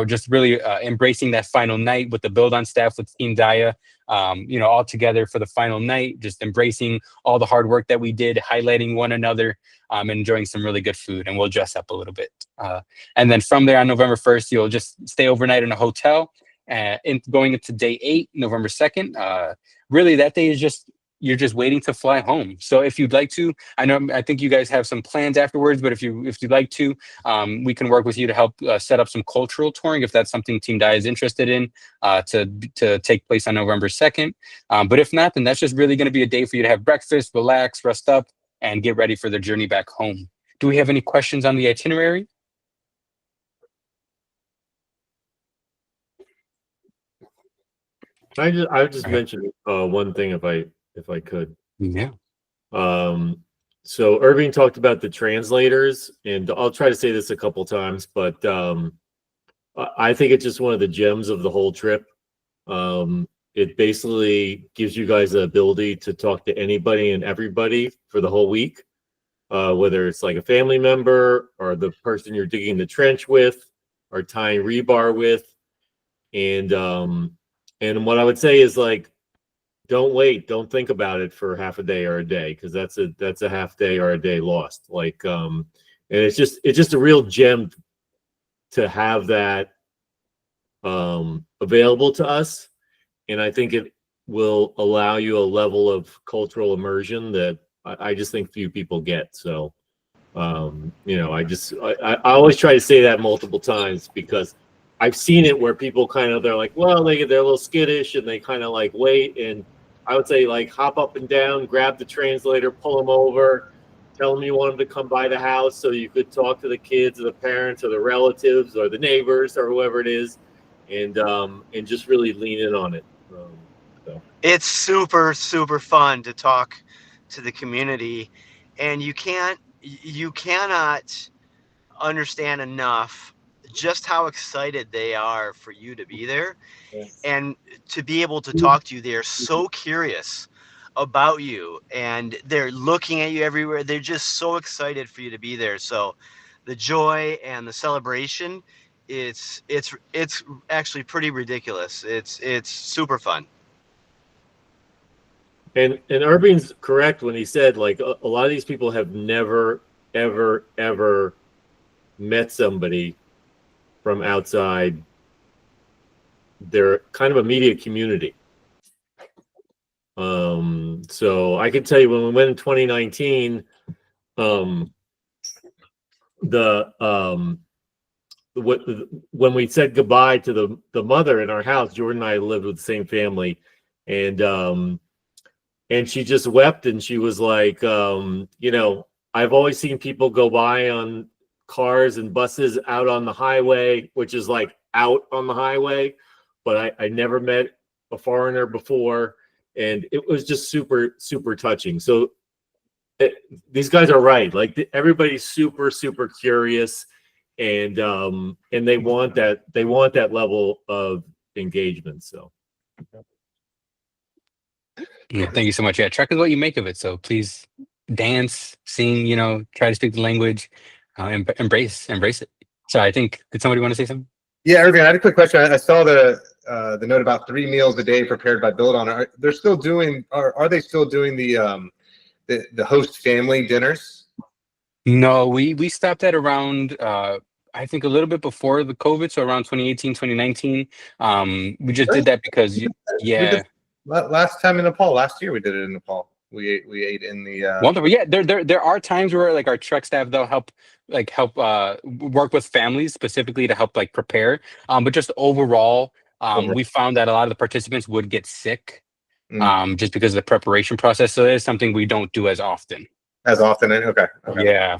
just really embracing that final night with the build-on staff, with Team Dayā, all together for the final night, just embracing all the hard work that we did, highlighting one another, and enjoying some really good food. And we'll dress up a little bit. And then from there on November 1st, you'll just stay overnight in a hotel. Going into day 8, November 2nd, really that day is you're just waiting to fly home. So if you'd like to, I think you guys have some plans afterwards, but if you'd like to, we can work with you to help set up some cultural touring if that's something Team Dayā is interested in, to take place on November 2nd. But if not, then that's just really going to be a day for you to have breakfast, relax, rest up, and get ready for the journey back home. Do we have any questions on the itinerary? I would just mention one thing if I could. Yeah. So Irving talked about the translators, and I'll try to say this a couple times, but I think it's just one of the gems of the whole trip. It basically gives you guys the ability to talk to anybody and everybody for the whole week, whether it's like a family member or the person you're digging the trench with or tying rebar with. And what I would say is, like, don't wait. Don't think about it for half a day or a day, because that's a half day or a day lost. Like, and it's just a real gem to have that available to us, and I think it will allow you a level of cultural immersion that I just think few people get. So, I always try to say that multiple times, because I've seen it where people they're like, well, they're a little skittish and they kind of like wait. And I would say, like, hop up and down, grab the translator, pull them over, tell them you want them to come by the house so you could talk to the kids or the parents or the relatives or the neighbors or whoever it is, and just really lean in on it. It's super, super fun to talk to the community, and you cannot understand enough just how excited they are for you to be there. Yes. And to be able to talk to you. They're so curious about you, and they're looking at you everywhere. They're just so excited for you to be there. So the joy and the celebration, it's actually pretty ridiculous. It's super fun. And Irving's correct when he said, like, a lot of these people have never, ever, ever met somebody from outside their kind of immediate community. So I can tell you, when we went in 2019, when we said goodbye to the mother in our house, Jordan and I lived with the same family, and she just wept, and she was like, I've always seen people go by on cars and buses out on the highway, which is like out on the highway, but I never met a foreigner before, and it was just super, super touching. So these guys are right. Like, everybody's super, super curious, and they want that level of engagement. So Yeah, thank you so much. Yeah, trek is what you make of it. So please dance, sing, try to speak the language, embrace it. So I think, did somebody want to say something? Yeah, Irving, I had a quick question. I saw the note about 3 meals a day prepared by Build On. Are they still doing the host family dinners? No, we stopped at around I think a little bit before the COVID, so around 2018, 2019. We just did that because We yeah. did last time in Nepal. Last year we did it in Nepal. We ate in the Wonderful. Yeah, there are times where like our Trek staff, they'll help work with families specifically to help like prepare. But just overall, we found that a lot of the participants would get sick just because of the preparation process. So it is something we don't do as often. As often. Okay. Yeah.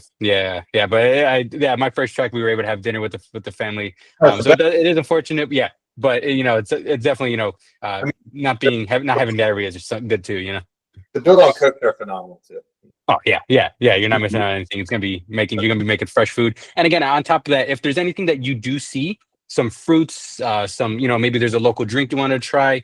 But my first Trek, we were able to have dinner with the family. Oh, So it is unfortunate. Yeah, but it's definitely not having diarrhea is something good too. the Build On cooks are phenomenal too. Oh yeah. You're not missing out on anything. You're gonna be making fresh food. And again, on top of that, if there's anything that you do see, some fruits, some maybe there's a local drink you want to try,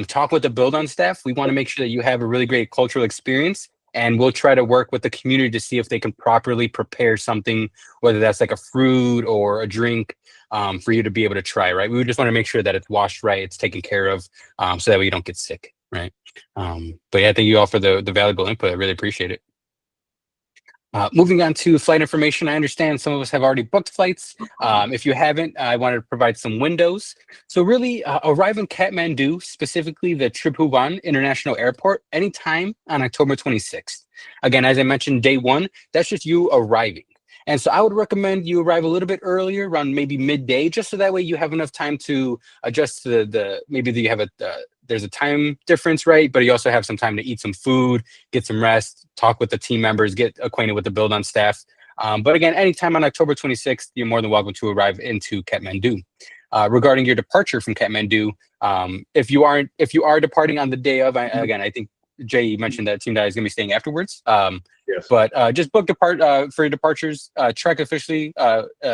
talk with the Build On staff. We want to make sure that you have a really great cultural experience, and we'll try to work with the community to see if they can properly prepare something, whether that's like a fruit or a drink, for you to be able to try. Right. We just want to make sure that it's washed right, it's taken care of, so that way you don't get sick. Right. But yeah, thank you all for the valuable input. I really appreciate it. Moving on to flight information, I understand some of us have already booked flights. If you haven't, I wanted to provide some windows. So really, arrive in Kathmandu, specifically the Tribhuvan International Airport, anytime on October 26th. Again, as I mentioned, day one, that's just you arriving. And so I would recommend you arrive a little bit earlier, around maybe midday, just so that way you have enough time to adjust to maybe you have there's a time difference, right? But you also have some time to eat some food, get some rest, talk with the team members, get acquainted with the Build On staff. But again, anytime on October 26th, you're more than welcome to arrive into Kathmandu. Regarding your departure from Kathmandu, if you are departing on the day of, I think Jay mentioned that Team Dayā is going to be staying afterwards. yes. But just book for your departures. Trek officially,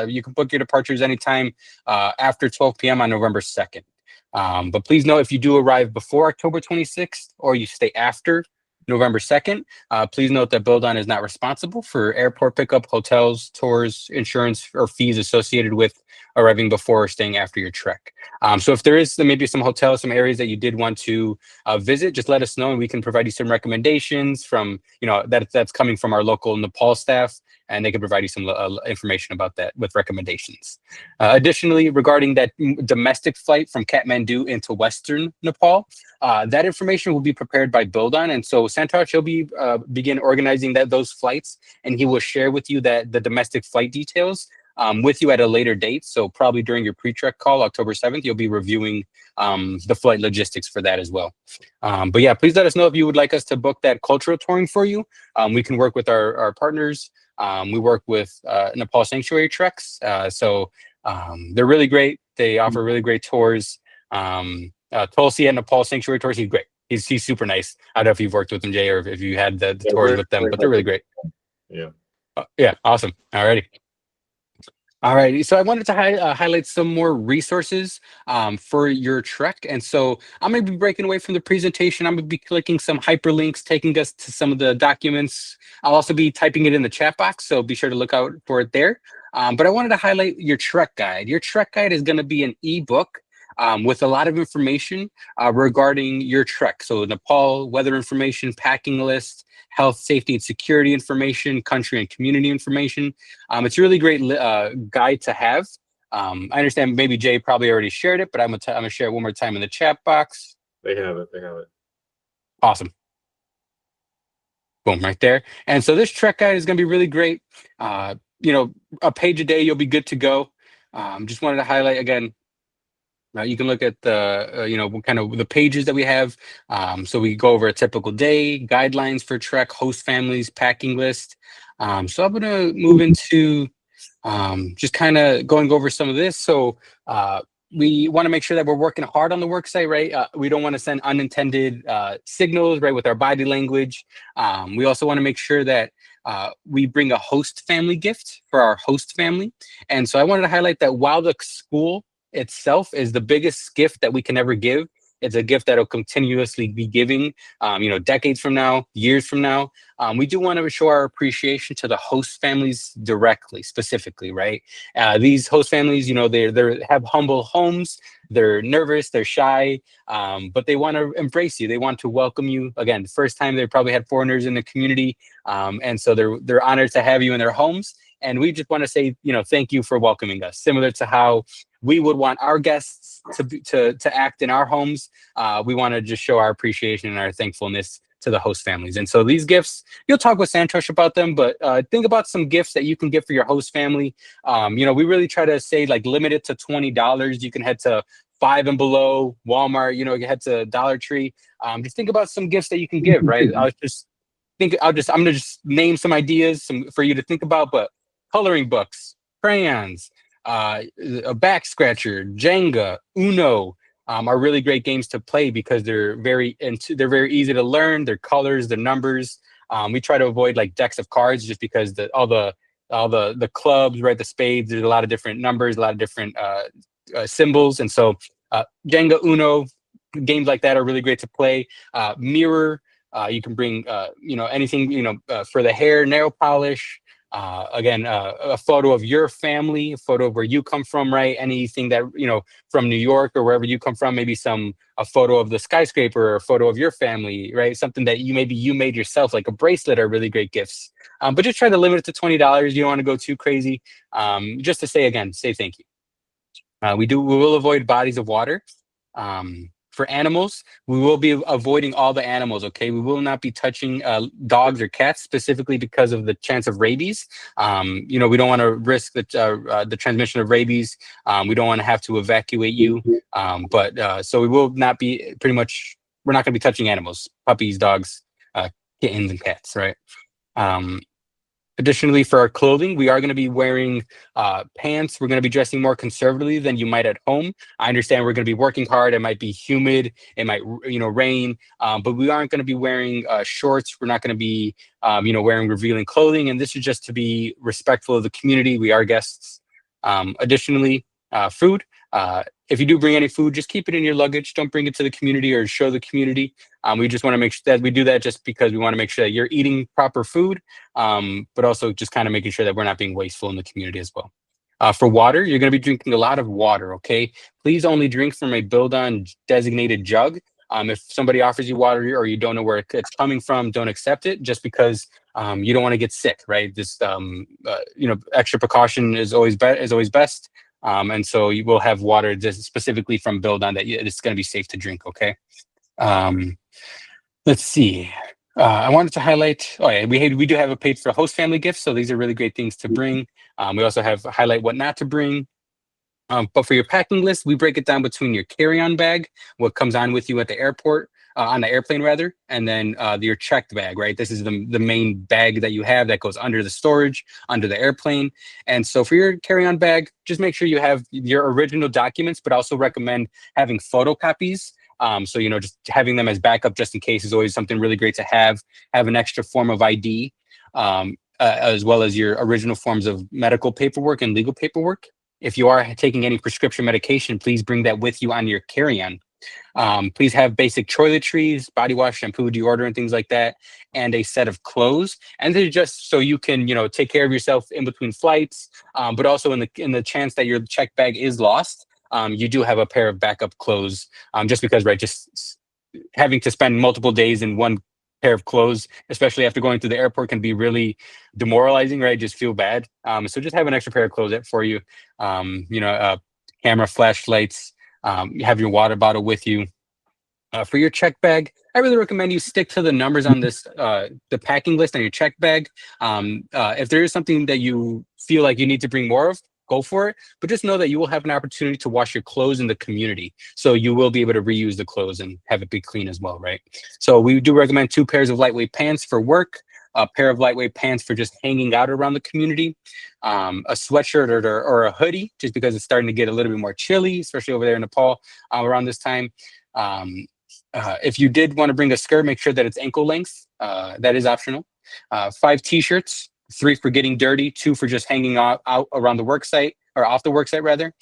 you can book your departures anytime after 12 p.m. on November 2nd. But please note, if you do arrive before October 26th or you stay after November 2nd, please note that Build On is not responsible for airport pickup, hotels, tours, insurance, or fees associated with arriving before or staying after your trek. So if there is maybe some hotels, some areas that you did want to visit, just let us know and we can provide you some recommendations from, that's coming from our local Nepal staff, and they can provide you some information about that with recommendations. Additionally, regarding that domestic flight from Kathmandu into Western Nepal, that information will be prepared by Build On, and so Santosh, he'll begin organizing those flights, and he will share with you the domestic flight details with you at a later date. So probably during your pre-trek call, October 7th, you'll be reviewing the flight logistics for that as well. But yeah, please let us know if you would like us to book that cultural touring for you. We can work with our partners. We work with Nepal Sanctuary Treks. So they're really great. They offer really great tours. Tulsi at Nepal Sanctuary Tours, he's great. He's super nice. I don't know if you've worked with him, Jay, or if you had the tours with them, but they're really great. Yeah. Yeah, awesome. All righty. So I wanted to highlight some more resources for your trek. And so I'm going to be breaking away from the presentation. I'm going to be clicking some hyperlinks, taking us to some of the documents. I'll also be typing it in the chat box, so be sure to look out for it there. But I wanted to highlight your trek guide. Your trek guide is going to be an ebook with a lot of information regarding your trek. So Nepal, weather information, packing list, health, safety, and security information, country and community information. It's a really great guide to have. I understand maybe Jay probably already shared it, but I'm gonna share it one more time in the chat box. They have it. Awesome. Boom, right there. And so this trek guide is gonna be really great. A page a day, you'll be good to go. Just wanted to highlight again, you can look at the, what kind of the pages that we have. So we go over a typical day, guidelines for trek, host families, packing list. So I'm going to move into just kind of going over some of this. So we want to make sure that we're working hard on the work site, right? We don't want to send unintended signals, right, with our body language. We also want to make sure that we bring a host family gift for our host family. And so I wanted to highlight that while the school itself is the biggest gift that we can ever give, it's a gift that'll continuously be giving, decades from now, years from now. We do want to show our appreciation to the host families directly, specifically, right? These host families, they have humble homes. They're nervous, they're shy, but they want to embrace you. They want to welcome you. Again, the first time they probably had foreigners in the community, and so they're honored to have you in their homes. And we just want to say, thank you for welcoming us. Similar to how we would want our guests to act in our homes, we want to just show our appreciation and our thankfulness to the host families. And so these gifts, you'll talk with Santosh about them, but think about some gifts that you can get for your host family. We really try to say limit it to $20. You can head to $5 and below, Walmart, you head to Dollar Tree. Just think about some gifts that you can give, right? I'm gonna just name some ideas for you to think about, but coloring books, crayons, a back scratcher, Jenga, Uno, are really great games to play because they're very easy to learn. Their colors, their numbers. We try to avoid decks of cards just because all the clubs, right? The spades. There's a lot of different numbers, a lot of different symbols, and so Jenga, Uno, games like that are really great to play. Mirror. You can bring anything for the hair, nail polish. Again, a photo of your family, a photo of where you come from, right? Anything that, from New York or wherever you come from, maybe a photo of the skyscraper or a photo of your family, right? Something that you made yourself, like a bracelet, are really great gifts. But just try to limit it to $20. You don't want to go too crazy. Just to say thank you. We will avoid bodies of water. For animals, we will be avoiding all the animals, okay? We will not be touching dogs or cats, specifically because of the chance of rabies. We don't want to risk the transmission of rabies. We don't want to have to evacuate you. So we will not be, we're not going to be touching animals, puppies, dogs, kittens, and cats, right? Additionally, for our clothing, we are going to be wearing pants. We're going to be dressing more conservatively than you might at home. I understand we're going to be working hard. It might be humid. It might, rain. But we aren't going to be wearing shorts. We're not going to be, wearing revealing clothing. And this is just to be respectful of the community. We are guests. Additionally, food. If you do bring any food, just keep it in your luggage. Don't bring it to the community or show the community. We just want to make sure that we do that just because we want to make sure that you're eating proper food, but also just kind of making sure that we're not being wasteful in the community as well. For water, you're going to be drinking a lot of water, okay? Please only drink from a build-on designated jug. If somebody offers you water or you don't know where it's coming from, don't accept it just because you don't want to get sick, right? This, extra precaution is always best. And so you will have water just specifically from Build On that it's going to be safe to drink. Okay. Let's see. I wanted to highlight. Oh yeah, we do have a page for host family gifts. So these are really great things to bring. We also have highlight what not to bring. But for your packing list, we break it down between your carry-on bag, what comes on with you at the airport, on the airplane rather, and then your checked bag, right? This is the main bag that you have that goes under the storage, under the airplane. And so for your carry-on bag, just make sure you have your original documents, but also recommend having photocopies. So, just having them as backup just in case is always something really great to have an extra form of ID, as well as your original forms of medical paperwork and legal paperwork. If you are taking any prescription medication, please bring that with you on your carry-on. Please have basic toiletries, body wash, shampoo, deodorant, things like that, and a set of clothes. And they're just so you can, take care of yourself in between flights, but also in the chance that your check bag is lost, you do have a pair of backup clothes. Just because, right, just having to spend multiple days in one pair of clothes, especially after going through the airport, can be really demoralizing, right? Just feel bad. So just have an extra pair of clothes for you. Camera, flashlights. You have your water bottle with you. For your check bag, I really recommend you stick to the numbers on this, the packing list on your check bag. If there is something that you feel like you need to bring more of, go for it. But just know that you will have an opportunity to wash your clothes in the community. So you will be able to reuse the clothes and have it be clean as well, right? So we do recommend 2 pairs of lightweight pants for work, a pair of lightweight pants for just hanging out around the community, a sweatshirt or a hoodie, just because it's starting to get a little bit more chilly, especially over there in Nepal around this time. If you did want to bring a skirt, make sure that it's ankle length. That is optional. 5 t-shirts, 3 for getting dirty, 2 for just hanging out around the work site or off the work site rather.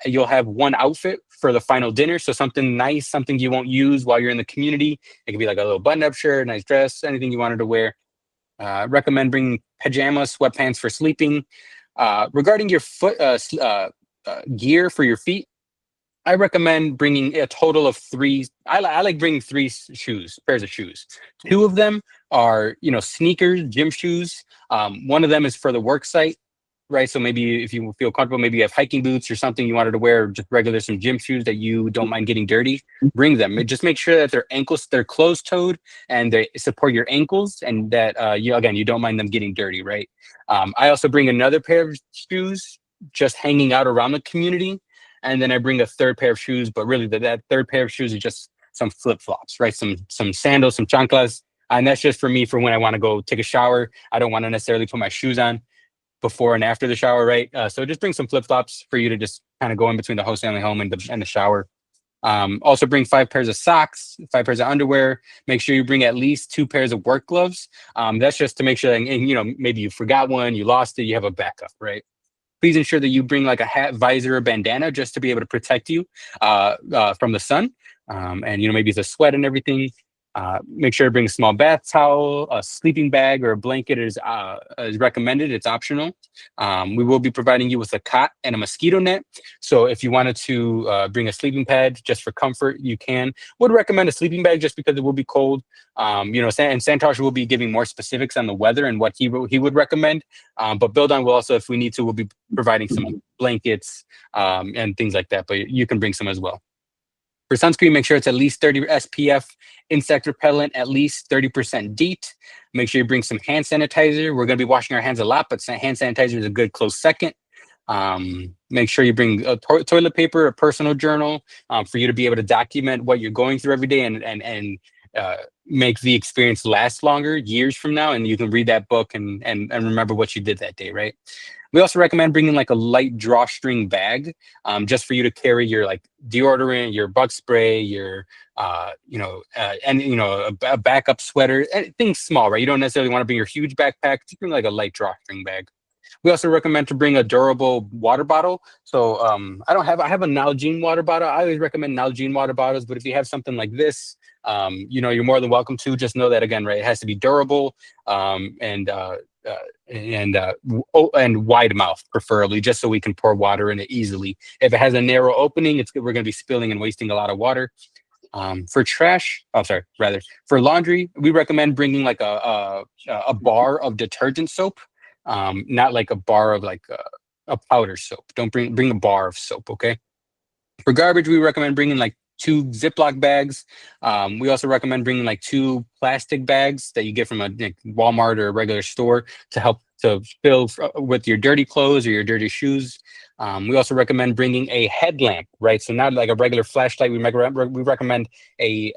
You'll have 1 outfit for the final dinner. So something nice, something you won't use while you're in the community. It could be like a little button-up shirt, nice dress, anything you wanted to wear. Recommend bringing pajamas, sweatpants for sleeping. Regarding your foot gear for your feet, I recommend bringing a total of 3. I like bringing 3 pairs of shoes. 2 of them are, sneakers, gym shoes. 1 of them is for the work site, right? So maybe if you feel comfortable, maybe you have hiking boots or something you wanted to wear, or just regular some gym shoes that you don't mind getting dirty. Bring them. Just make sure that they're closed-toed and they support your ankles, and that you don't mind them getting dirty, right? I also bring another pair of shoes, just hanging out around the community. And then I bring a 3rd pair of shoes, but really that 3rd pair of shoes is just some flip-flops, right? Some sandals, some chanclas. And that's just for me for when I want to go take a shower. I don't want to necessarily put my shoes on before and after the shower, right? So just bring some flip-flops for you to just kind of go in between the host family home and the shower. Also bring 5 pairs of socks, 5 pairs of underwear. Make sure you bring at least 2 pairs of work gloves. That's just to make sure that, maybe you forgot one, you lost it, you have a backup, right? Please ensure that you bring like a hat, visor, or bandana just to be able to protect you from the sun. And, maybe it's a sweat and everything. Make sure to bring a small bath towel, a sleeping bag, or a blanket is recommended. It's optional. We will be providing you with a cot and a mosquito net. So if you wanted to bring a sleeping pad just for comfort, you can. Would recommend a sleeping bag just because it will be cold. And Santosh will be giving more specifics on the weather and what he would recommend. But Build On will also, if we need to, we'll be providing some blankets and things like that. But you can bring some as well. For sunscreen, make sure it's at least 30 SPF, insect repellent, at least 30% DEET. Make sure you bring some hand sanitizer. We're going to be washing our hands a lot, but hand sanitizer is a good close second. Make sure you bring a toilet paper, a personal journal for you to be able to document what you're going through every day and make the experience last longer, years from now, and you can read that book and remember what you did that day, right? We also recommend bringing like a light drawstring bag, just for you to carry your like deodorant, your bug spray, your a backup sweater, things small, right? You don't necessarily want to bring your huge backpack. Just bring like a light drawstring bag. We also recommend to bring a durable water bottle. So I have a Nalgene water bottle. I always recommend Nalgene water bottles, but if you have something like this, you're more than welcome to. Just know that again, right? It has to be durable and wide mouth, preferably, just so we can pour water in it easily. If it has a narrow opening, we're going to be spilling and wasting a lot of water. For laundry, we recommend bringing like a bar of detergent soap, not like a bar of like a powder soap. Don't bring a bar of soap, okay? For garbage, we recommend bringing like 2 Ziploc bags. We also recommend bringing like 2 plastic bags that you get from a Walmart or a regular store to help to fill with your dirty clothes or your dirty shoes. We also recommend bringing a headlamp, right? So not like a regular flashlight. We recommend a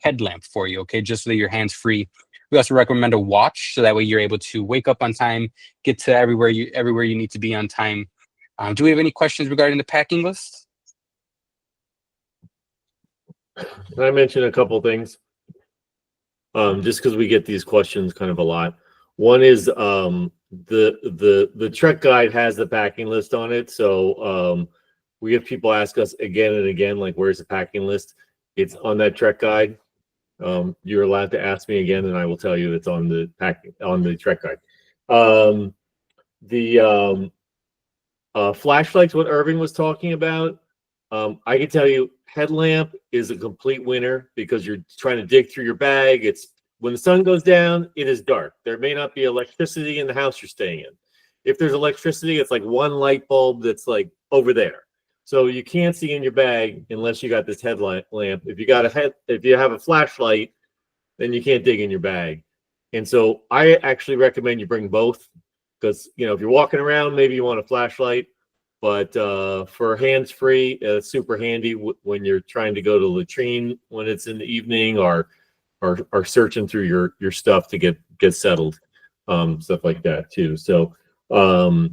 headlamp for you, okay? Just so that your hands free. We also recommend a watch, so that way you're able to wake up on time, get to everywhere you need to be on time. Do we have any questions regarding the packing list? Can I mention a couple things? Just because we get these questions kind of a lot. One is the Trek guide has the packing list on it. So we have people ask us again and again, like, where's the packing list? It's on that Trek guide. You're allowed to ask me again, and I will tell you it's on the Trek guide. The flashlights, what Irving was talking about, I can tell you, headlamp is a complete winner because you're trying to dig through your bag. It's when the sun goes down, it is dark. There may not be electricity in the house you're staying in. If there's electricity, it's like one light bulb that's like over there. So you can't see in your bag unless you got this headlamp. If you have a flashlight, then you can't dig in your bag. And so I actually recommend you bring both because, if you're walking around, maybe you want a flashlight. But for hands-free, it's super handy when you're trying to go to the latrine when it's in the evening or searching through your stuff to get settled, stuff like that too. So the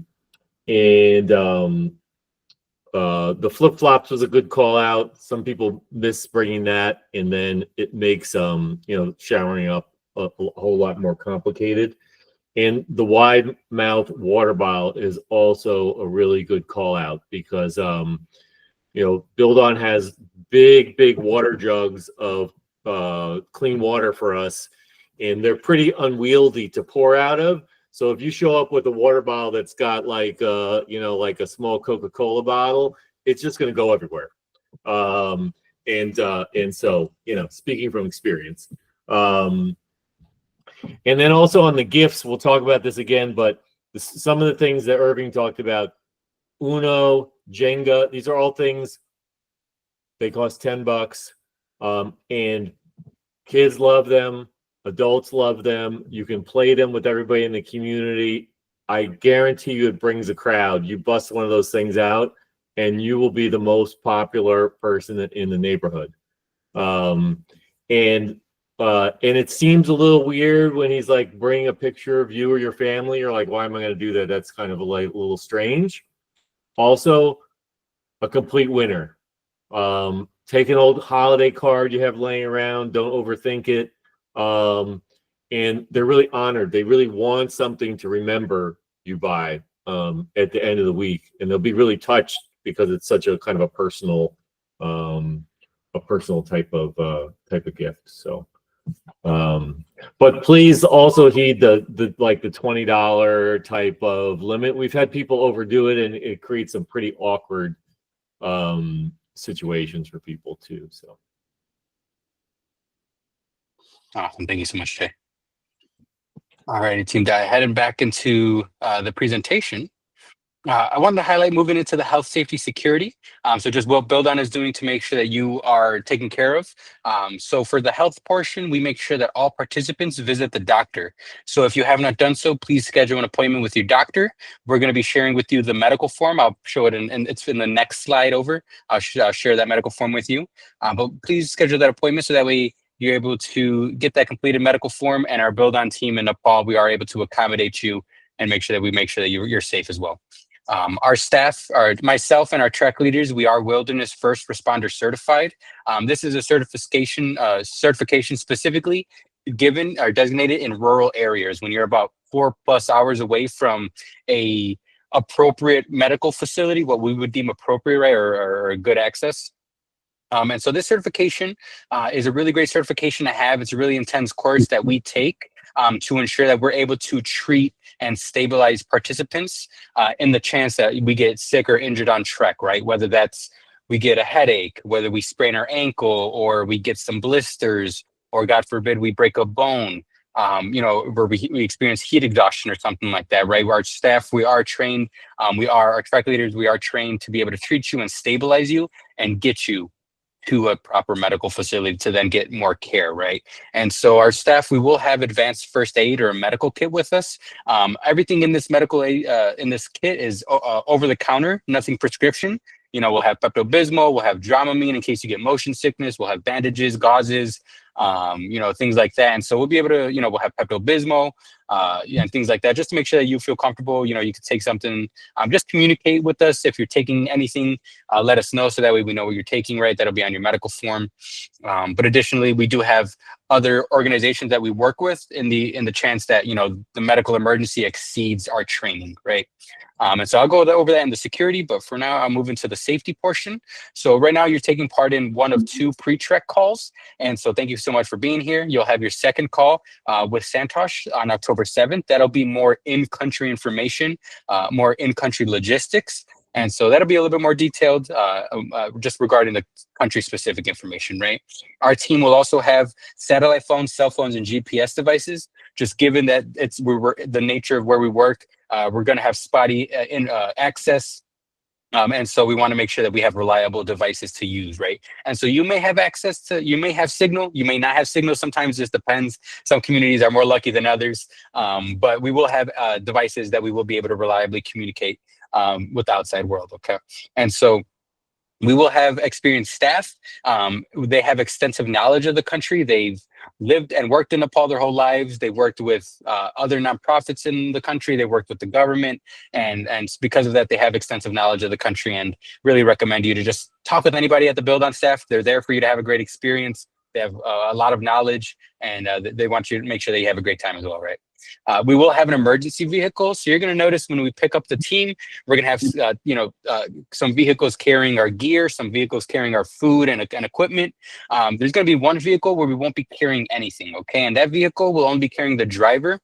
flip-flops was a good call out. Some people miss bringing that, and then it makes showering up a whole lot more complicated. And the wide mouth water bottle is also a really good call out because, Build On has big water jugs of clean water for us, and they're pretty unwieldy to pour out of. So if you show up with a water bottle that's got like a small Coca-Cola bottle, it's just going to go everywhere. And so, speaking from experience. And then also on the gifts, we'll talk about this again, but some of the things that Irving talked about, Uno, Jenga, these are all things, they cost $10. And kids love them, adults love them. You can play them with everybody in the community. I guarantee you it brings a crowd. You bust one of those things out, and you will be the most popular person in the neighborhood. And it seems a little weird when he's like, bring a picture of you or your family. You're like, why am I going to do that? That's kind of a little strange. Also, a complete winner. Take an old holiday card you have laying around. Don't overthink it. And they're really honored. They really want something to remember you by at the end of the week. And they'll be really touched because it's such a kind of a personal type of gift. So. But please also heed the $20 type of limit. We've had people overdo it, and it creates some pretty awkward situations for people too. So awesome. Thank you so much, Jay. All righty, Team Dayā, heading back into the presentation. I wanted to highlight moving into the health, safety, security. So just what Build On is doing to make sure that you are taken care of. So for the health portion, we make sure that all participants visit the doctor. So if you have not done so, please schedule an appointment with your doctor. We're going to be sharing with you the medical form. I'll show it, and it's in the next slide over. I'll share that medical form with you. But please schedule that appointment so that way you're able to get that completed medical form, and our Build On team in Nepal, we are able to accommodate you and make sure that you're safe as well. Our staff, myself and our track leaders, we are Wilderness First Responder certified. This is a certification specifically given or designated in rural areas when you're about 4+ hours away from a appropriate medical facility, what we would deem appropriate, right, or good access. And so this certification is a really great certification to have. It's a really intense course that we take to ensure that we're able to treat and stabilize participants in the chance that we get sick or injured on trek, right? Whether that's we get a headache, whether we sprain our ankle, or we get some blisters, or God forbid, we break a bone, where we experience heat exhaustion or something like that, right? Our staff, we are trained, our track leaders, we are trained to be able to treat you and stabilize you and get you to a proper medical facility to then get more care, right? And so our staff, we will have advanced first aid or a medical kit with us. Everything in this in this kit is over the counter, nothing prescription. We'll have Pepto-Bismol, we'll have Dramamine in case you get motion sickness, we'll have bandages, gauzes, things like that. And so we'll be able to, we'll have Pepto-Bismol, and things like that, just to make sure that you feel comfortable. You could take something, just communicate with us. If you're taking anything, let us know so that way we know what you're taking, right? That'll be on your medical form. But additionally, we do have other organizations that we work with in the chance that, the medical emergency exceeds our training, right? And so I'll go over that in the security, but for now, I'll move into the safety portion. So right now you're taking part in one of 2 pre-trek calls. And so thank you so much for being here. You'll have your second call with Santosh on October 7th. That'll be more in-country information, more in-country logistics. And so that'll be a little bit more detailed just regarding the country-specific information, right? Our team will also have satellite phones, cell phones, and GPS devices. Just given that we're the nature of where we work, we're going to have spotty access. And so we want to make sure that we have reliable devices to use, right? And so you may have you may have signal, you may not have signal. Sometimes it just depends. Some communities are more lucky than others. But we will have devices that we will be able to reliably communicate with the outside world, okay? And so we will have experienced staff. They have extensive knowledge of the country. They've lived and worked in Nepal their whole lives. They worked with other nonprofits in the country. They worked with the government. And because of that, they have extensive knowledge of the country, and really recommend you to just talk with anybody at the Build On staff. They're there for you to have a great experience. They have a lot of knowledge, and they want you to make sure that you have a great time as well, right? We will have an emergency vehicle. So you're going to notice when we pick up the team, we're going to have, some vehicles carrying our gear, some vehicles carrying our food and equipment. There's going to be one vehicle where we won't be carrying anything, okay? And that vehicle will only be carrying the driver.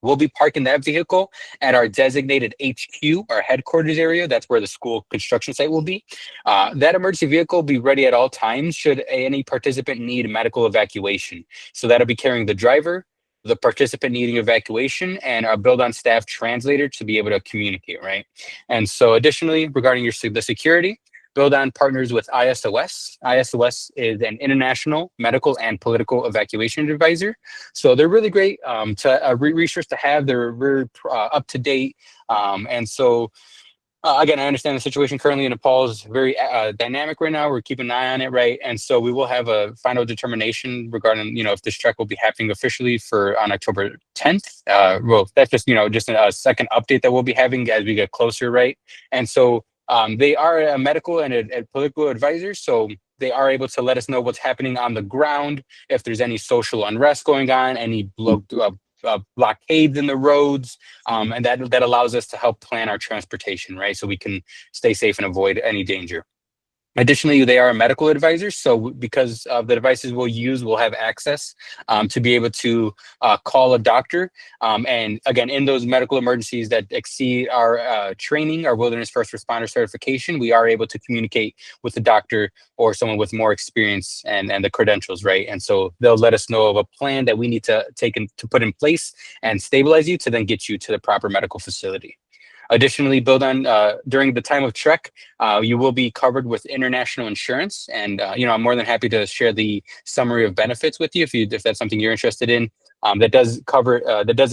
We'll be parking that vehicle at our designated HQ, our headquarters area. That's where the school construction site will be. That emergency vehicle will be ready at all times should any participant need medical evacuation. So that'll be carrying the driver, the participant needing evacuation, and our build on staff translator to be able to communicate, right? And so additionally, regarding the security, Build On partners with ISOS. ISOS is an international medical and political evacuation advisor. So they're really great resource to have. They're very up to date. Again, I understand the situation currently in Nepal is very dynamic right now. We're keeping an eye on it, right? And so we will have a final determination regarding, if this trek will be happening officially on October 10th. Well, that's just a second update that we'll be having as we get closer, right? And so they are a medical and a political advisor, so they are able to let us know what's happening on the ground, if there's any social unrest going on, any blockades in the roads, and that allows us to help plan our transportation, right? So we can stay safe and avoid any danger. Additionally, they are a medical advisor, so because of the devices we'll use, we'll have access to be able to call a doctor. And again, in those medical emergencies that exceed our training, our wilderness first responder certification, we are able to communicate with the doctor or someone with more experience and the credentials, right? And so they'll let us know of a plan that we need to to put in place and stabilize you to then get you to the proper medical facility. Additionally, Build On, during the time of trek, you will be covered with international insurance. And, I'm more than happy to share the summary of benefits with you if that's something you're interested in. That does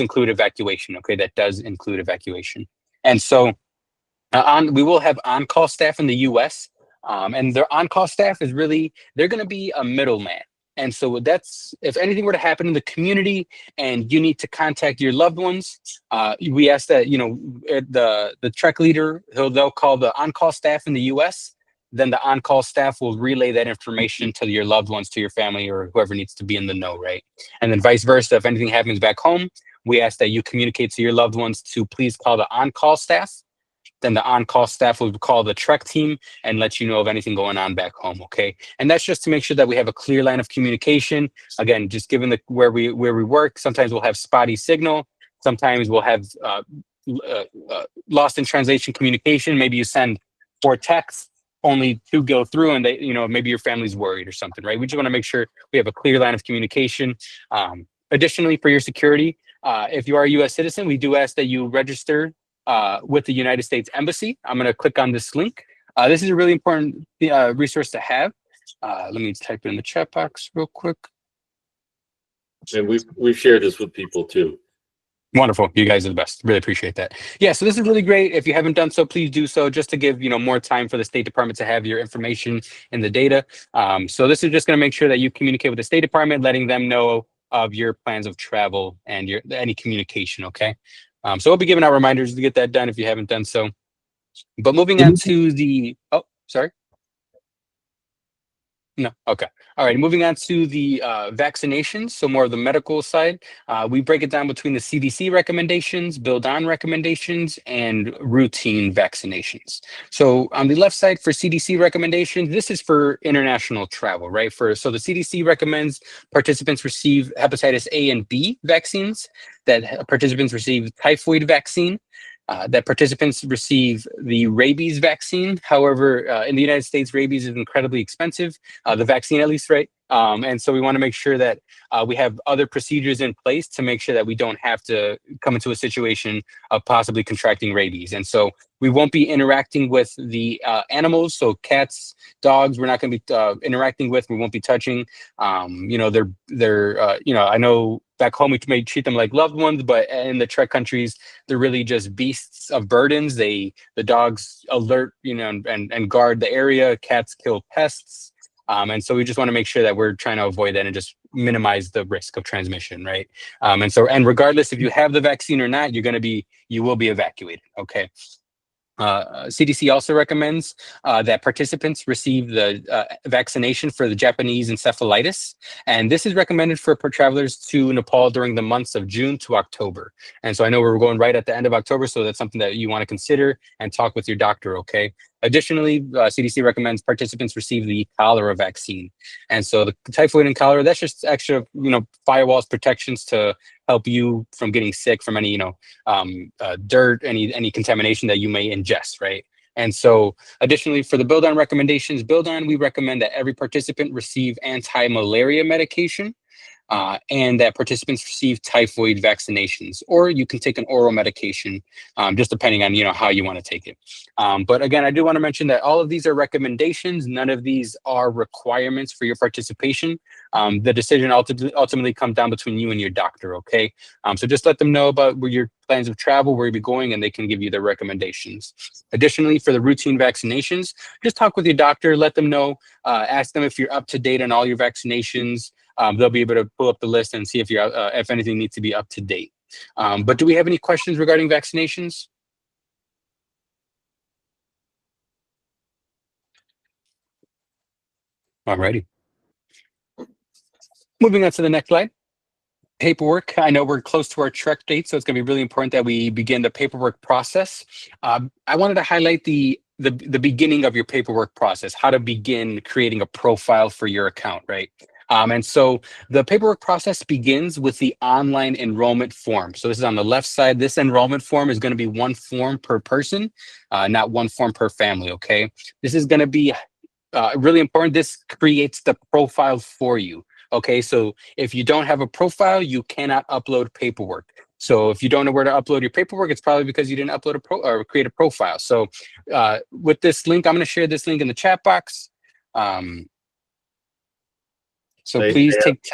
include evacuation. Okay, that does include evacuation. And so we will have on-call staff in the US. And their on-call staff is they're going to be a middleman. And so if anything were to happen in the community and you need to contact your loved ones, we ask that, the trek leader, they'll call the on-call staff in the US, then the on-call staff will relay that information to your loved ones, to your family, or whoever needs to be in the know, right? And then vice versa, if anything happens back home, we ask that you communicate to your loved ones to please call the on-call staff. Then the on-call staff will call the trek team and let you know of anything going on back home, okay? And that's just to make sure that we have a clear line of communication. Again, just given where we work, sometimes we'll have spotty signal. Sometimes we'll have lost in translation communication. Maybe you send 4 texts, only 2 go through, and maybe your family's worried or something, right? We just want to make sure we have a clear line of communication. Additionally, for your security, if you are a U.S. citizen, we do ask that you register with the United States Embassy. I'm going to click on this link. This is a really important resource to have. Let me type it in the chat box real quick. And we've shared this with people too. Wonderful. You guys are the best. Really appreciate that. Yeah, so this is really great. If you haven't done so, please do so, just to give more time for the State Department to have your information in the data. So this is just going to make sure that you communicate with the State Department, letting them know of your plans of travel and any communication, okay? So we'll be giving out reminders to get that done if you haven't done so. But moving on to the, sorry. No, okay. All right, moving on to the vaccinations, so more of the medical side. We break it down between the CDC recommendations, Build On recommendations, and routine vaccinations. So on the left side for CDC recommendations, this is for international travel, right? So the CDC recommends participants receive hepatitis A and B vaccines, that participants receive typhoid vaccine, that participants receive the rabies vaccine. However, in the United States, rabies is incredibly expensive, the vaccine at least, right? And so we want to make sure that we have other procedures in place to make sure that we don't have to come into a situation of possibly contracting rabies. And so we won't be interacting with the animals, so cats, dogs, we're not going to be interacting with, we won't be touching. I know back home we may treat them like loved ones, but in the trek countries, they're really just beasts of burdens. The dogs alert, and guard the area. Cats kill pests. And so we just want to make sure that we're trying to avoid that and just minimize the risk of transmission, right? And regardless if you have the vaccine or not, you will be evacuated, okay? CDC also recommends that participants receive the vaccination for the Japanese encephalitis. And this is recommended for travelers to Nepal during the months of June to October. And so I know we're going right at the end of October, so that's something that you want to consider and talk with your doctor, okay? Additionally, CDC recommends participants receive the cholera vaccine. And so the typhoid and cholera, that's just extra, firewalls, protections to help you from getting sick from any, dirt, any contamination that you may ingest, right? And so additionally, for the build-on recommendations, build-on, we recommend that every participant receive anti-malaria medication, and that participants receive typhoid vaccinations, or you can take an oral medication, just depending on how you want to take it. But again, I do want to mention that all of these are recommendations. None of these are requirements for your participation. The decision ultimately comes down between you and your doctor. Okay, so just let them know about where your plans of travel, where you'll be going, and they can give you the recommendations. Additionally, for the routine vaccinations, just talk with your doctor. Let them know. Ask them if you're up to date on all your vaccinations. They'll be able to pull up the list and see if anything needs to be up to date. But do we have any questions regarding vaccinations? Alrighty. Moving on to the next slide. Paperwork. I know we're close to our trek date, so it's going to be really important that we begin the paperwork process. I wanted to highlight the beginning of your paperwork process, how to begin creating a profile for your account, right? And so the paperwork process begins with the online enrollment form. So this is on the left side. This enrollment form is going to be one form per person, not one form per family, okay? This is going to be really important. This creates the profile for you, okay? So if you don't have a profile, you cannot upload paperwork. So if you don't know where to upload your paperwork, it's probably because you didn't upload or create a profile. So with this link, I'm going to share this link in the chat box. So please take.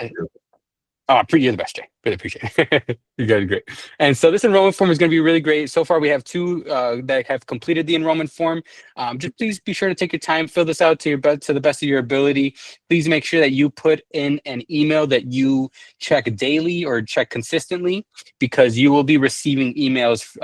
Oh, you're the best, Jay. Really appreciate it. You guys are great. And so this enrollment form is going to be really great. So far, we have 2 that have completed the enrollment form. Just please be sure to take your time, fill this out to the best of your ability. Please make sure that you put in an email that you check daily or check consistently, because you will be receiving emails.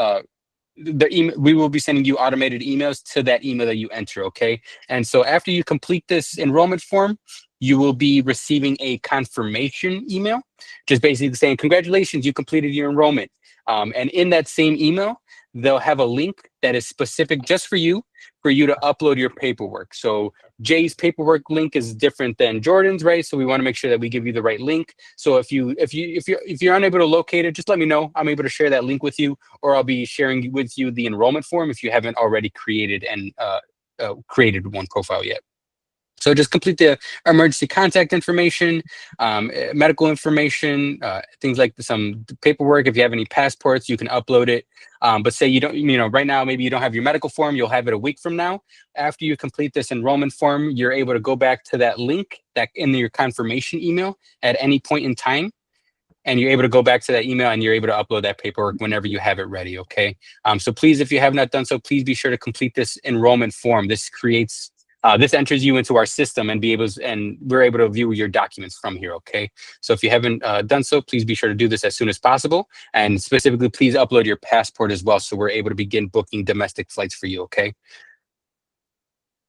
We will be sending you automated emails to that email that you enter, okay? And so after you complete this enrollment form, you will be receiving a confirmation email, just basically saying, congratulations, you completed your enrollment. And in that same email, they'll have a link that is specific just for you to upload your paperwork. So Jay's paperwork link is different than Jordan's, right? So we want to make sure that we give you the right link. So if you're unable to locate it, just let me know. I'm able to share that link with you, or I'll be sharing with you the enrollment form if you haven't already created one profile yet. So just complete the emergency contact information, medical information, things like some paperwork. If you have any passports, you can upload it. But say you don't, right now, maybe you don't have your medical form, you'll have it a week from now. After you complete this enrollment form, you're able to go back to that link that in your confirmation email at any point in time. And you're able to go back to that email and you're able to upload that paperwork whenever you have it ready, okay? So please, if you have not done so, please be sure to complete this enrollment form. This enters you into our system and we're able to view your documents from here, okay? So if you haven't done so, please be sure to do this as soon as possible. And specifically, please upload your passport as well, so we're able to begin booking domestic flights for you, okay?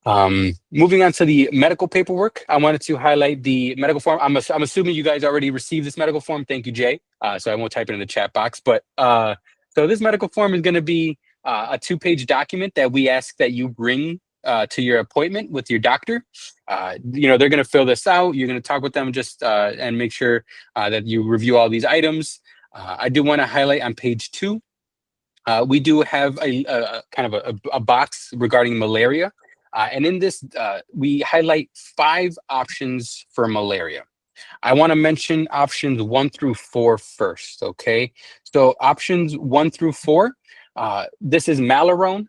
Moving on to the medical paperwork, I wanted to highlight the medical form. I'm assuming you guys already received this medical form. Thank you, Jay. So I won't type it in the chat box, but so this medical form is going to be a 2-page document that we ask that you bring to your appointment with your doctor. They're going to fill this out. You're going to talk with them and make sure that you review all these items. I do want to highlight on page 2, we do have a kind of a box regarding malaria. And in this, we highlight 5 options for malaria. I want to mention options 1 through 4 first, okay? So options 1 through 4, this is Malarone,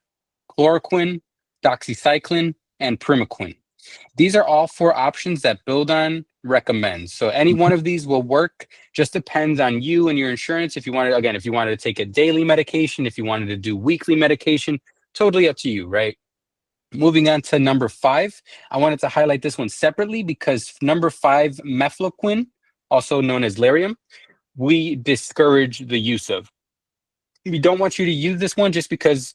chloroquine, doxycycline, and primaquine. These are all 4 options that Build-On recommends. So any one of these will work. Just depends on you and your insurance. If you wanted to take a daily medication, if you wanted to do weekly medication, totally up to you, right? Moving on to number 5, I wanted to highlight this one separately because number 5, mefloquine, also known as Lariam, we discourage the use of. We don't want you to use this one just because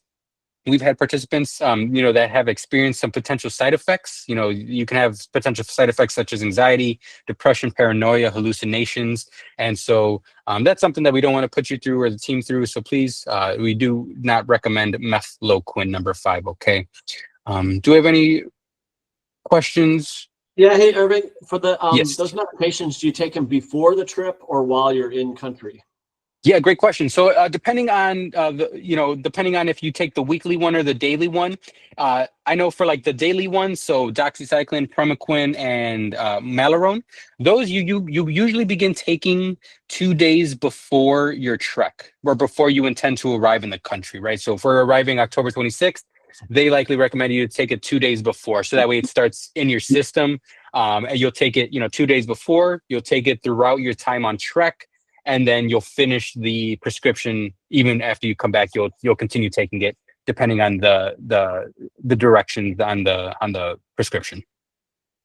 We've had participants, that have experienced some potential side effects. You can have potential side effects such as anxiety, depression, paranoia, hallucinations. And so that's something that we don't want to put you through or the team through. So please, we do not recommend mefloquine number 5, okay? Do we have any questions? Yeah, hey, Irving, for the Yes. those medications, do you take them before the trip or while you're in country? Yeah, great question. So depending on depending on if you take the weekly one or the daily one, I know for like the daily one, so doxycycline, Primaquine, and Malarone, those you usually begin taking 2 days before your trek or before you intend to arrive in the country, right? So if we're arriving October 26th, they likely recommend you to take it 2 days before, so that way it starts in your system. And you'll take it, 2 days before. You'll take it throughout your time on trek, and then you'll finish the prescription even after you come back. You'll continue taking it depending on the directions on the prescription.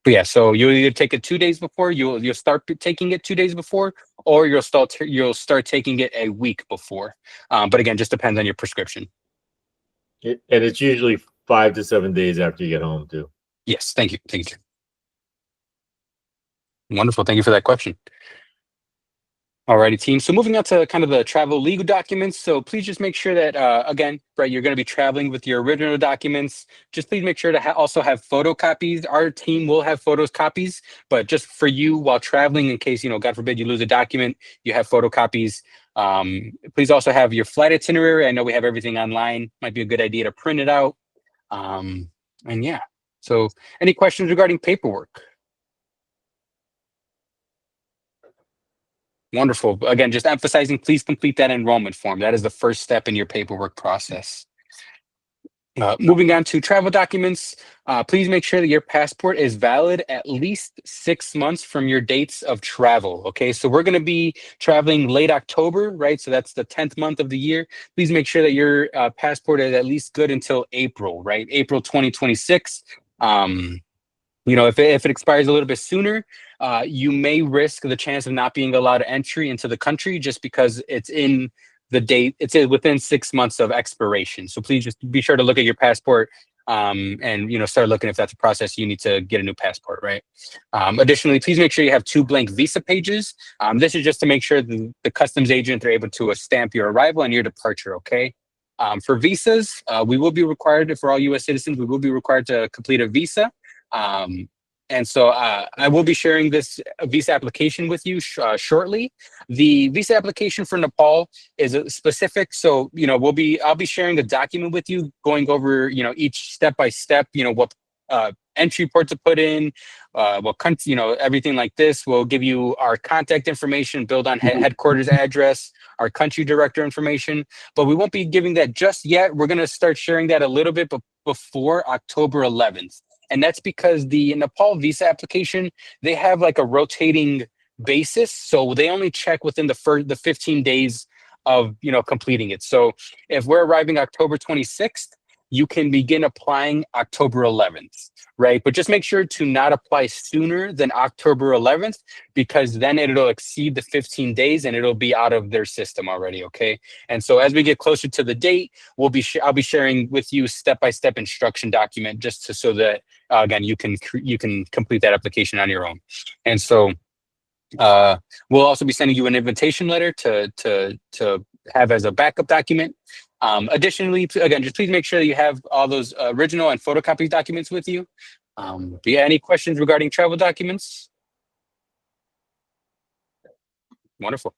But yeah, so you'll either take it 2 days before, you'll start taking it 2 days before, or you'll start taking it a week before. But again, just depends on your prescription. And it's usually 5 to 7 days after you get home too. Yes, thank you. Wonderful, thank you for that question. Alrighty, team. So moving on to kind of the travel legal documents. So please just make sure that, again, right, you're going to be traveling with your original documents. Just please make sure to also have photocopies. Our team will have photocopies, but just for you while traveling, in case, God forbid, you lose a document, you have photocopies. Please also have your flight itinerary. I know we have everything online. Might be a good idea to print it out. And yeah, so any questions regarding paperwork? Wonderful. Again, just emphasizing, please complete that enrollment form. That is the first step in your paperwork process. Moving on to travel documents, please make sure that your passport is valid at least 6 months from your dates of travel. Okay, so we're going to be traveling late October, right? So that's the 10th month of the year. Please make sure that your passport is at least good until April, right? April 2026. If it expires a little bit sooner, you may risk the chance of not being allowed entry into the country just because it's in the date, it's within 6 months of expiration. So please just be sure to look at your passport and start looking if that's a process you need to get a new passport, right? Additionally, please make sure you have 2 blank visa pages. This is just to make sure the customs agent are able to stamp your arrival and your departure, okay? For visas, we will be required, for all U.S. citizens, we will be required to complete a visa. And so I will be sharing this visa application with you shortly. The visa application for Nepal is specific. So, I'll be sharing a document with you going over, each step by step, what entry port to put in, what country, everything like this. We'll give you our contact information, build on headquarters address, our country director information, but we won't be giving that just yet. We're going to start sharing that a little bit before October 11th. And that's because the Nepal visa application, they have like a rotating basis. So they only check within the 15 days of, completing it. So if we're arriving October 26th, you can begin applying October 11th, right? But just make sure to not apply sooner than October 11th, because then it'll exceed the 15 days and it'll be out of their system already, okay? And so as we get closer to the date, I'll be sharing with you step-by-step instruction document just so that, again, you can complete that application on your own. And so we'll also be sending you an invitation letter to have as a backup document. Additionally, again, just please make sure that you have all those original and photocopy documents with you. But yeah, any questions regarding travel documents? Wonderful.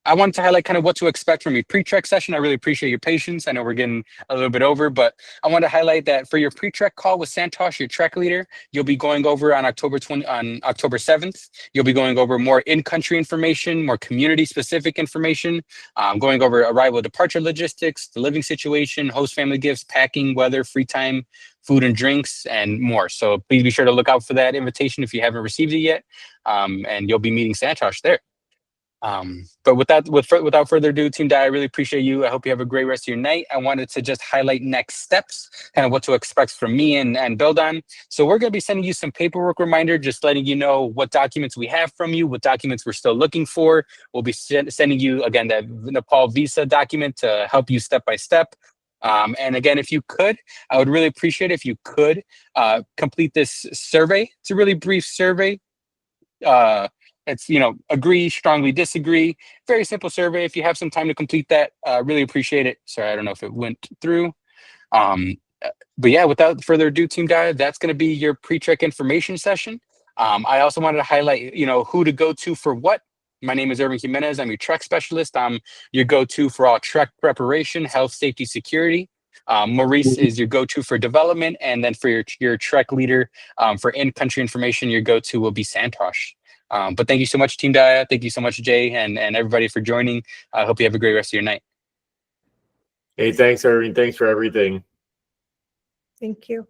I wanted to highlight kind of what to expect from your pre-trek session. I really appreciate your patience. I know we're getting a little bit over, but I want to highlight that for your pre-trek call with Santosh, your trek leader, you'll be going over on October 7th. You'll be going over more in-country information, more community-specific information, going over arrival, departure logistics, the living situation, host family gifts, packing, weather, free time, food and drinks, and more. So please be sure to look out for that invitation if you haven't received it yet, and you'll be meeting Santosh there. But without further ado, Team Dayā, I really appreciate you. I hope you have a great rest of your night. I wanted to just highlight next steps, kind of what to expect from me and build on. So we're going to be sending you some paperwork reminder, just letting you know what documents we have from you, what documents we're still looking for. We'll be sending you, again, that Nepal visa document to help you step by step. And again, if you could, I would really appreciate it if you could complete this survey. It's a really brief survey. It's, agree, strongly disagree. Very simple survey. If you have some time to complete that, really appreciate it. Sorry, I don't know if it went through. But yeah, without further ado, Team Dayā, that's going to be your pre-trek information session. I also wanted to highlight, who to go to for what. My name is Erwin Jimenez. I'm your trek specialist. I'm your go-to for all trek preparation, health, safety, security. Maurice is your go-to for development. And then for your trek leader for in-country information, your go-to will be Santosh. But thank you so much, Team Dayā. Thank you so much, Jay, and everybody for joining. I hope you have a great rest of your night. Hey, thanks, Irving. Thanks for everything. Thank you.